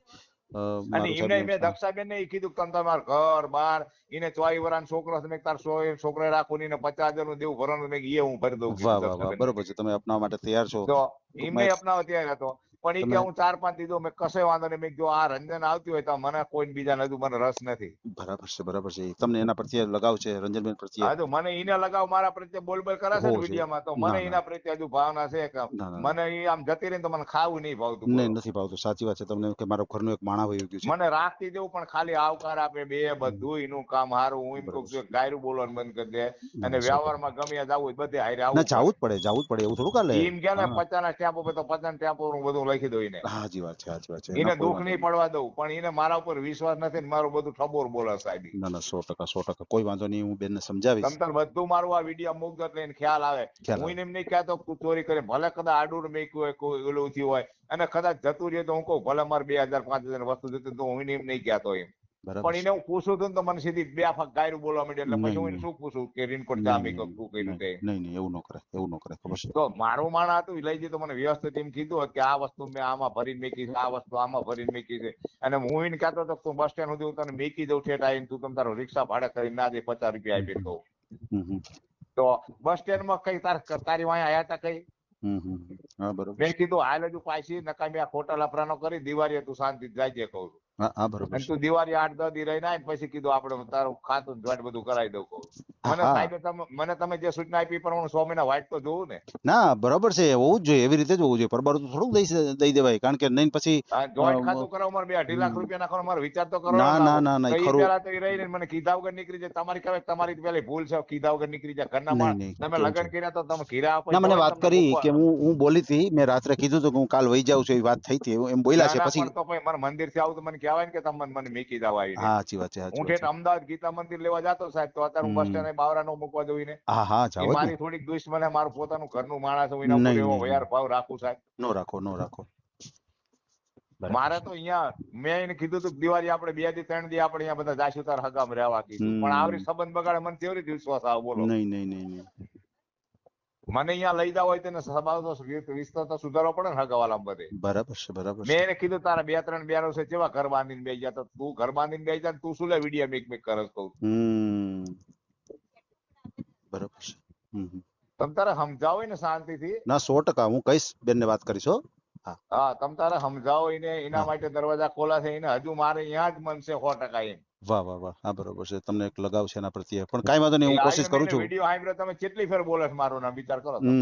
અને મારું એમને સાહેબનું મેં દક્ષાબેન ને કીધું કે તમે તમારા ઘર બાર, એને 24 વર્ષનો છોકરો છે, મેં તાર છોકરો રાખું ને 50,000 નું દેવું ભરવાનું, મેં એ હું ભરી દઉં વાહ કીધું વાહ વાહ, દક્ષાબેન. બરોબર છે. તમે અપનાવવા માટે તૈયાર છો. તો ટૂંકમાં એમને અપનાવ ત્યારે હતો, પણ એ કે તમે હું 4-5 દીધો, મેં કશે વાંધો નહીં. મેં જો આ રંજન આવતી હોય તો મને કોઈ બીજા નથી, મને રસ નથી. બરાબર છે, બરાબર છે. તમને એના પ્રત્યે લગાવ છે, રંજનબેન પ્રત્યે. હા તો મને એને લગાવ મારા પ્રત્યે બોલ કરે છે હોવો ને જોઈએ. વિડીયોમાં, તો ના મને ના એના પ્રત્યે હજુ ભાવના છે કે ના ના ના. મને એ આમ જતી રહી તો મને ખાવું નહીં ભાવતું, નહીં, બોલો. નથી ભાવતું. સાચી વાત છે. તમને કે મારો ઘરનું એક માણા વયું ગયું છે. મને રાખતી દેવું, પણ ખાલી આવકાર આપે, બે બધું એનું કામ સારું. હું એમ કહું બરાબર છે. છું ગાયરું બોલવાનું બંધ કરી દે, ના અને ના, 100%. વ્યવહારમાં ગમે જવું હોય બધે હારે ના, આવવું જાવું પડે. જ પડે, જાવું જ પડે. એવું થોડું કાલે. એમ કે ને હા, 50 ના સ્ટેમ્પ ઉપર તો 50 ના સ્ટેમ્પ ઉપર હું બધું લખી દઉં એને. હાજી વાત છે, હાજી વાત છે. એને એમાં કોઈ દુઃખ વાંધો નહીં નહીં. પડવા દઉં, પણ એને મારા ઉપર વિશ્વાસ નથી ને મારું બધું ઠબોર બોલે સાહેબ. ના ના, 100%, 100%, કોઈ વાંધો નહીં. હું બેનને સમજાવીશ. તમ તાર બધું મારું આ વિડીયો મુગ્ધ એટલે એને ખ્યાલ આવે. ખ્યાલ હું આવે. એને એમ નહીં કહેતો તું ચોરી કરે, ભલે કદાચ આડું મેક્યું હોય, કોઈ ઓલું થયું હોય, અને કદાચ જતું રહે તો હું કહું ભલે મારે 2,000-5,000 ની વસ્તુ જતી, તો હું એને એમ નહીં કહેતો એમ. બરાબર પણ છે. એને હું પૂછું છું ને તો મને સીધી 2 ફાક ગાયરું બોલવા માંડી, એટલે પછી નહીં હું એને નહીં શું પૂછું કે રીનકોટ નહીં જામી નહીં શું કર્યું નહીં તે. નહીં નહીં, એવું ન કરે, એવું ન કરે. ખબર છે. તો મારું માણા હતું, એ લઈ જઈ તો મને વ્યવસ્થિત એમ કીધું હોત કે આ વસ્તુ મેં આમાં ભરીને મેકી છે, આ વસ્તુ આમાં ભરીને મેકી છે. અને હું એને કહેતો હતો તું બસ સ્ટેન્ડ સુધી હું તને મેકી દઉં ઠેઠ આવીને, તું તમે તારો રિક્ષા ભાડે કરીને ના દે, 50 રૂપિયા આપીને કહું. હમ. તો બસ સ્ટેન્ડમાં કઈ તારી વાંહે આયા તા કઈ? હા, બરોબર મેં છે. કીધું હાલ હજુ પાછી નકામી આ ખોટા લફરાનો કરી, દિવાળીએ તું શાંતિ જાય કહું છું. હા હા, બરોબર અને છે. તું દિવાળી 8-10 દી રહીને આય, પછી કીધું આપણે તારું ખાતું જોઈન્ટ બધું કરાવી દઉં કહું. મને હા. સાહેબે મને તમે જે સૂચના આપી પણ હું 6 મહિના વાઇટ તો જોઉં ને. ના બરાબર છે, હોવું જ જોઈએ, એવી રીતે જ હોવું જોઈએ. પરબારું તો થોડુંક દઈ દેવાય, કારણ કે નહીં પછી જોઈન્ટ ખાતું કરાવો મારે 2.5 લાખ રૂપિયા નાખવાનો મારો વિચાર તો કરો ના ના ના તો નહીં, એ ખરું પેલા તો એ રહીને મને કીધા વગર નીકળી જાય. તમારી કહેવાય તમારી પેલી ભૂલ છે, કીધા વગર નીકળી જાય. ઘરના નહીં માણસ નહીં તમે કેવું લગ્ન છે. કર્યા તો તમે ઘીરા ના આપી મને તો વાત તમને કરી કે મૂકવા. હું બોલી હતી, મેં રાત્રે કીધું હતું કે હું કાલ વહી જાઉં છું, એવી વાત થઈ હતી, એમ બોલ્યા ના છે. ના પછી પણ તો પછી મારે મંદિર થી આવું તો મને કહેવાય ને કે તમે મને મીકી જાવ આવીને. હા સાચી વાત છે, સાચી હું વાત ઠેઠ છે. અમદાવાદ ગીતા મંદિર લેવા જતો સાહેબ, તો અત્યારે હું બસ હમ સ્ટેન્ડ બાવરા નો મૂકવા જઉં ને. હા હા એ જાવ જ ને. મારી થોડીક દુશ્મન મારું પોતાનું ઘરનું માણસ હોય, એના ઉપર નહીં એવો નહીં વયાર નહીં, ભાવ રાખું સાહેબ. નો રાખો નો રાખો. બરાબર મારે છે. તો અહીંયા મેં એને કીધું હતું દિવાળી આપણે 2 થી 3 દી આપણે અહીંયા બધા જાશું તાર હગામાં રહેવા કીધું, પણ આવરી હમ સંબંધ બગાડે મને કેવી રીતે વિશ્વાસ આવે બોલો. નહીં નહીં નહીં નહીં. મને અહીંયા લઈ જાવ હોય તેને સ્વભાવ તો વિસ્તાર તો સુધારવો પડે ને હગાવાલામાં બધે. બરાબર છે, બરાબર મેં છે. એને કીધું તારા 2-3 બેનો છે કેવા ઘર બાંધીને બેસી ગયા, તો તું ઘર બાંધીને બેસી જા ને તું શું લે વિડીયો મેક કરસ કહું. બરાબર છે. તમ તારે સમજાવો ને શાંતિથી. ના 100% હું કહીશ, બેનને વાત કરીશ હો. હા હા તમ તારે સમજાવો એને, એના હા. માટે દરવાજા ખોલા છે એને, હજુ મારે અહીંયા જ મન છે 100% એમ. વાહ વાહ વાહ, હા બરોબર છે, તમને એક લગાવ છે એના પ્રત્યે, પણ કાંઈ વાંધો નહીં, હું કોશિશ કરું છું. વિડીયો સાંભળ્યો તમે કેટલી ફેર બોલે છે મારું નામ, વિચાર કરો તમે.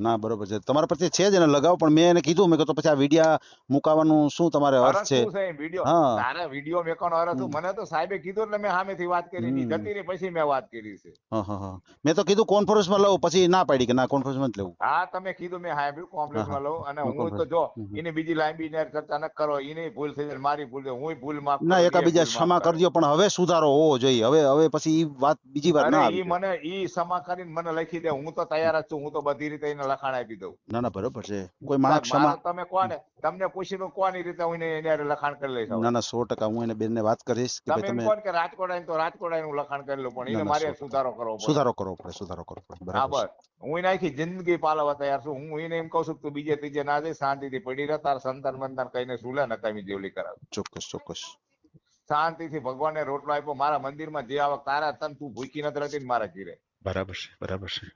ના બરોબર છે, તમારા પ્રત્યે છે જ એને લગાવ, પણ મેં એને કીધું, મેં કહ્યું તો પછી આ વિડિયા મુકાવાનું શું તમારે અર્થ અરસ છે? શું છે વિડીયો, હા તારે વિડીયો મેકવાનો અરસ શું? મને તો સાહેબે કીધું એટલે મેં સામેથી વાત કરી, ની હમ. જતી રહી પછી મેં વાત કરી છે. હા મેં તો કીધું કોન્ફરન્સમાં લઉં, પછી ના પાડી કે ના કોન્ફરન્સમાં જ લેવું. હા તમે કીધું મેં સાંભળ્યું હા કોમ્પ્લેક્સમાં લઉં, અને હા હું તો કોન્ફરન્સ. જો એની બીજી લાંબી ને ચર્ચા ન કરો, એની ભૂલ થઈ જાય મારી ભૂલ થઈ, હું ભૂલ માફ ના કરું, એ એકાબીજા ભૂલ માફ ક્ષમા કરે. કરજો, પણ હવે સુધારો હોવો જોઈએ. હવે પછી ઈ વાત બીજી વાર અરે ના આવી ઈ જોઈએ. મને ઈ ક્ષમા કરીને મને લખી દે, હું તો તૈયાર જ છું, હું તો બધી રીતે એને લખાણ આપી દઉં. ના ના બરોબર છે, કોઈ માણસ સાહેબ ક્ષમા. મારે તમે કોને તમને પૂછીને કોની રીતે હું એને એને લખાણ કરી લઈશ હવે. ના ના 100% હું એને બેનને વાત કરીશ કે ભાઈ તમે એમ તમે. કહો ને કે રાજકોટ આવીને તો રાજકોટ આવીને હું લખાણ કરી લઉં, પણ ના એને ના મારે 100% સુધારો કરવો પડે. સુધારો કરવો પડે, સુધારો કરવો પડે, હા બરાબર છે. બસ હું એને આખી જિંદગી પાલવા તૈયાર છું. હું એને એમ કહું છું કે તું બીજે ત્રીજે ના જઈ, શાંતિથી પડી રહે, તાર સંતાન બંતાન કઈને સુલે નકામી જેવલી કરાવે. ચોક્કસ ચોક્કસ. શાંતિથી ભગવાનને રોટલો આપ્યો, મારા મંદિરમાં જે આવક તારા તન તું ભૂખી નથી રહેતી ને મારા ઘીરે. બરાબર છે, બરાબર છે.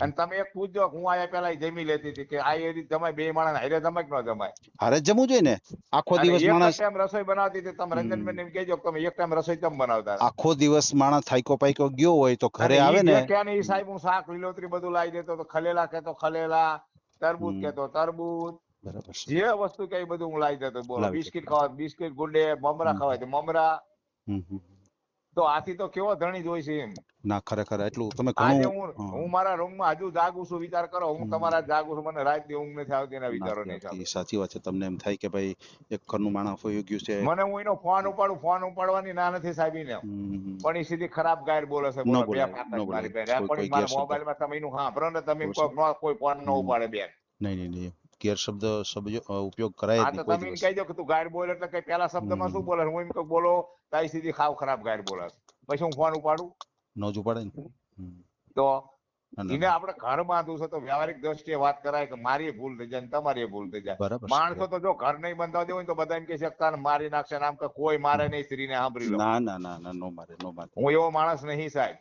અને તમે એક પૂછજો, હું આયા પેલા જમી લેતી હતી કે આ એ રીતે જમાય, બે માણસ હારે જમાય કે ન જમાય. હારે જ જમવું જોઈએ ને. આખો અને દિવસ એક જ માણસ. ટાઈમ રસોઈ બનાવતી હતી. તમે રંજનબેન એમ કહેજો કે તમે એક ટાઈમ રસોઈ કેમ બનાવતા હતા. આખો દિવસ માણસ થાયકો પાયકો ગયો હોય તો અને ઘરે આવે ઈ ને. જે કે ને ઈ સાહેબ હું શાક લીલોતરી બધું લાવી દેતો, તો ખલેલા કેતો ખલેલા, તરબૂચ હમ. કેતો તરબૂચ, બરાબર છે. જે વસ્તુ કે એ બધું હું લાવી દેતો. બોલો લાવી બિસ્કિટ દેતો. ખાવા બિસ્કિટ, ગુડે, મમરા ખવાય તો મમરા. હમ. તો આથી તો કેવો ધણી જ હોય છે એમ. ના ખરેખર એટલું તમે આજે ઘણું. હું મારા રૂમમાં હજુ જાગું છું, વિચાર કરો. હું તમારા જાગું છું, મને રાત દી ઊંઘ નથી આવતી એના વિચારો નથી નહીં આવતી, સાહેબ. સાચી વાત છે. તમને એમ થાય કે ભાઈ એક ઘરનું માણસ હોઈ ગયું છે. મને હું એનો ફોન ઉપાડું, ફોન ઉપાડવાની ના નથી સાહેબ ને, પણ એ સીધી ખરાબ ગાયર બોલે છે. ન બોલો બે બોલાય, ફાકા ન છે મારી બોલાય. બેન, કોઈ પણ મારા ગેરશબ્દ. મોબાઈલમાં તમે એનું સાંભળો ને, તમે એમ બરોબર કહો છે. કોઈ ફોન ન ઉપાડે બેન. નહીં નહીં ગેરશબ્દ ઉપયોગ કરાય જ હા નહીં તો કોઈ તમે એમ દિવસ. કહેજો કે તું ગાયર બોલે એટલે કઈ પેલા શબ્દમાં શું બોલે, હું એમ કહું બોલો તારી સીધી ખાવ ખરાબ ગાયર બોલે, પછી હું ફોન ઉપાડું ન જ ઉપાડે ને. તો. ના ના એને આપણે ઘર બાંધવું છે તો વ્યવહારિક દ્રષ્ટિએ વાત કરાય કે મારી ભૂલ થઈ જાય ને તમારી ભૂલ થઈ જાય. બરાબર છે. માણસો તો જો ઘર નહીં બંધાવ દેવું હોય તો બધા એમ કે છે તને મારી નાખશે, આમ કે કોઈ મારે નહીં, સ્ત્રીને સાંભળી લો. ના ના ના ના નો મારે, નો મારે. હું એવો માણસ નહીં સાહેબ.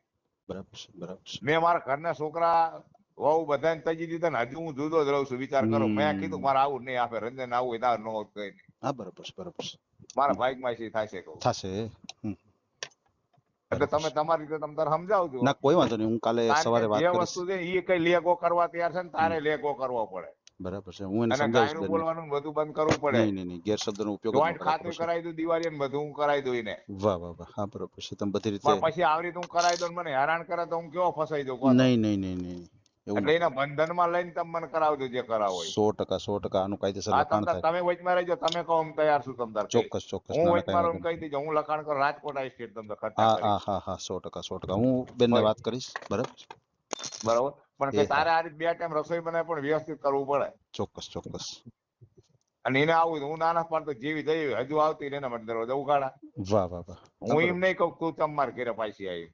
બરાબર છે, બરાબર છે. મેં મારા ઘરના છોકરા વહુ બધાને તજી દીધા ને હજુ હું જુદો જ રહું છું. વિચાર કરો, મેં કીધું મારે આવું નહીં, આપે રંજન આવું હોય તાર ન હોત કઈ નહીં. હા બરાબર છે, બરાબર છે. મારા ભાઈમાં છે થાય છે કહું. થશે. એટલે તમે તમારી રીતે તમે તારે સમજાવજો. ના કોઈ વાંધો નહીં, હું કાલે સવારે વાત જે કરીશ. વસ્તુ છે એ કઈ લેગો કરવા તૈયાર છે ને તારે લેગો કરવો પડે. બરાબર છે, હું એને અને સમજાવીશ ગાયનું બેનને. બોલવાનું બધું બંધ કરવું પડે. નહીં નહીં ગેરશબ્દનો ઉપયોગ જ ન જોઈન્ટ કરવો ખાતું પડશે. કરાવી દઉં, દિવાળી ને બધું હું કરાવી દઉં એને. વાહ વાહ વાહ, હા બરાબર છે, તમે બધી રીતે. પણ પછી આવી રીતે હું કરાવી દઉં, મને હેરાન કરે તો હું કેવો ફસાઈ દઉં કહો તો. નહીં નહીં નહીં નહીં એવું એટલે એના બંધનમાં લઈને તમે મને કરાવજો જે કરાવો હોય. 100% આનું કાયદેસર હા લખાણ થાય. તમે વચમાં રહેજો, તમે કહો હું તૈયાર છું. તમ તાર ચોક્કસ ચોક્કસ. હું ના ના વચમાં કાંઈ રહું કહી દેજો, હું લખાણ કરું રાજકોટ આવીશ કે તમને ખર્ચા હા કરી. હા હા 100% હું બેનને વાત કરીશ. બરાબર બરાબર. પણ એ કે તારે આ રીતે 2 ટાઈમ રસોઈ બનાવે પણ વ્યવસ્થિત કરવું પડે. ચોક્કસ ચોક્કસ. અને એને આવું હું નાના પાડતો જેવી થઈ હજુ આવતી ને એના માટે દરવાજા ઉગાડા. વાહ વાહ વાહ. હું એમ નહીં કહું તું ચમમાર ઘેરે પાછી આવી.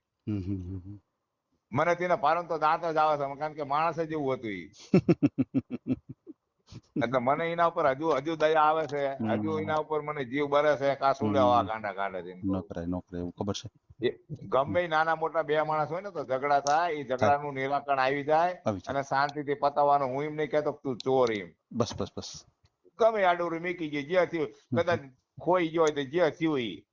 મને તેને પારણ તો દાંત જ આવે છે, કારણ કે માણસ જ એવું હતું ઈ. એટલે મને એના ઉપર હજુ દયા આવે છે, હજુ એના ઉપર મને જીવ બરે છે. કાસુ લેવા ગાંડા કાઢે છે. ન કરાય એવું ખબર છે. ગમે નાના મોટા બે માણસ હોય ને તો ઝઘડા થાય, એ ઝઘડાનું નિરાકરણ આવી જાય અને શાંતિથી પતાવવાનું. હું એમ નહીં કહેતો તું ચોર એમ. બસ બસ બસ. ગમે આડોરી મીકી ગઈ, જે થયું કદાચ ખોઈ ગયો હોય તો જે થયું ઈ.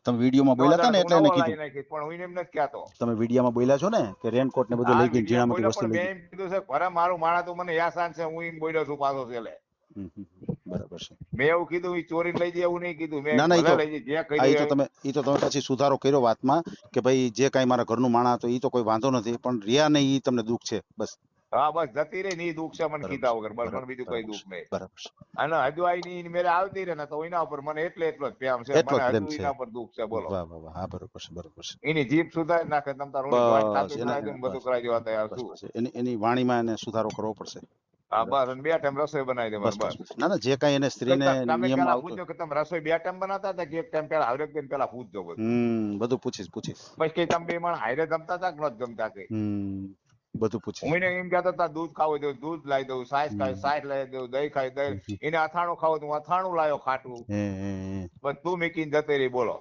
તમે વિડીયોમાં બોલ્યા હતા ને એટલે એને કીધું પણ હું એમ નથી કહેતો. તમે વિડીયોમાં બોલ્યા છો ને કે રેનકોટ ને બધું લઈ ગઈ જીણામાંથી વસ્તુ લઈ મેં એમ કીધું છે ભરે મારું માણા તું મને યાસાન છે હું એમ બોલ્યો છું પાછો છેલ્લે. બરાબર છે. મેં એવું કીધું ઈ ચોરી લઈ જાય એવું નહીં કીધું મેં. ના ના ભલે લઈ જાય, જે ઈ તો કર્યું તમે પછી સુધારો કર્યો વાતમાં કે ભાઈ જે કાંઈ મારા ઘરનું માણા હતો ઈ તો કોઈ વાંધો નથી પણ રહ્યા ને ઈ તમને દુઃખ છે બસ. હા બસ જતી રહી ને ઈ દુઃખ છે મને કીધા વગર, બસ મને બીજું કઈ દુઃખ નહીં. અને હજુ આઈ મેરે આવતી રહે ને તો એના ઉપર મને એટલો જ પ્રેમ છે, મને હજુ એના પર દુઃખ છે. બોલો. વાહ વાહ વાહ. હા બરોબર છે બરોબર છે. એની જીભ સુધારી નાખે તમ તાર બધું કરાવી દેવા તૈયાર છું. એની વાણીમાં એને સુધારો કરવો પડશે. હા બસ અને 2 ટાઈમ રસોઈ બનાવી દે બસ. ના ના જે કાંઈ એને સ્ત્રીને તમે નિયમ પેલા આવતો પૂછજો કે તમે રસોઈ 2 ટાઈમ બનાવતા હતા કે 1 ટાઈમ પેલા હરેક દિન પેલા પૂછજો બધું. બધું પૂછીશ પછી કે તમે બે માણસ હારે જમતા હતા કે નથી જમતા કઈ. બધું પૂછીશ. હું એને એમ કહેતો હતા દૂધ ખાવું દઉં દૂધ લાવી દઉં, સાસ ખાવી સાસ લાવી દઉં, દહીં ખાવી દહીં, એને અથાણું ખાવું તો હું અથાણું લાવ્યો ખાટું. બધું મૂકીને જતી રહી. બોલો.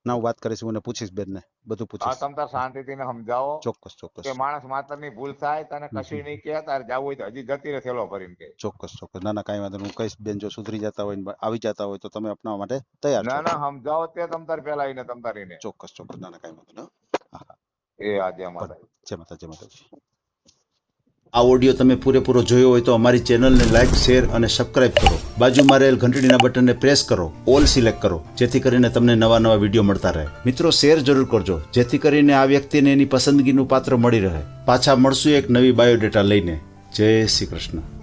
ના હું વાત કરીશ, હું એને પૂછીશ બેન ને બધું હા પૂછીશ. તમ તાર શાંતિથી ને સમજાવો. ચોક્કસ કે માણસ માત્ર ની ભૂલ થાય તને કશું નહીં કહે, તારે જવું હોય તો હજી જતી રહે થેલો ભરીને કે. ચોક્કસ ના ના કાંઈ વાંધો નહીં. હું કહીશ બેન જો સુધરી જતા હોય ને આવી જતા હોય તો તમે અપનાવવા માટે તૈયાર છો. ના ના સમજાવો તે તમ તાર પેલા આવીને તમ તારીને. ચોક્કસ ના ના કાંઈ વાંધો નહીં. એ આજે અમારા જય માતાજી. આ ઓડિયો તમે પૂરેપૂરો જોયો હોય તો અમારી ચેનલને લાઇક, શેર અને સબસ્ક્રાઇબ કરો. બાજુમાં રહેલ ઘંટડીના બટનને પ્રેસ કરો, ઓલ સિલેક્ટ કરો, જેથી કરીને તમને નવા વિડીયો મળતા રહે. મિત્રો શેર જરૂર કરજો, જેથી કરીને આ વ્યક્તિને એની પસંદગીનું પાત્ર મળી રહે. પાછા મળશું એક નવી બાયોડેટા લઈને. જય શ્રી કૃષ્ણ.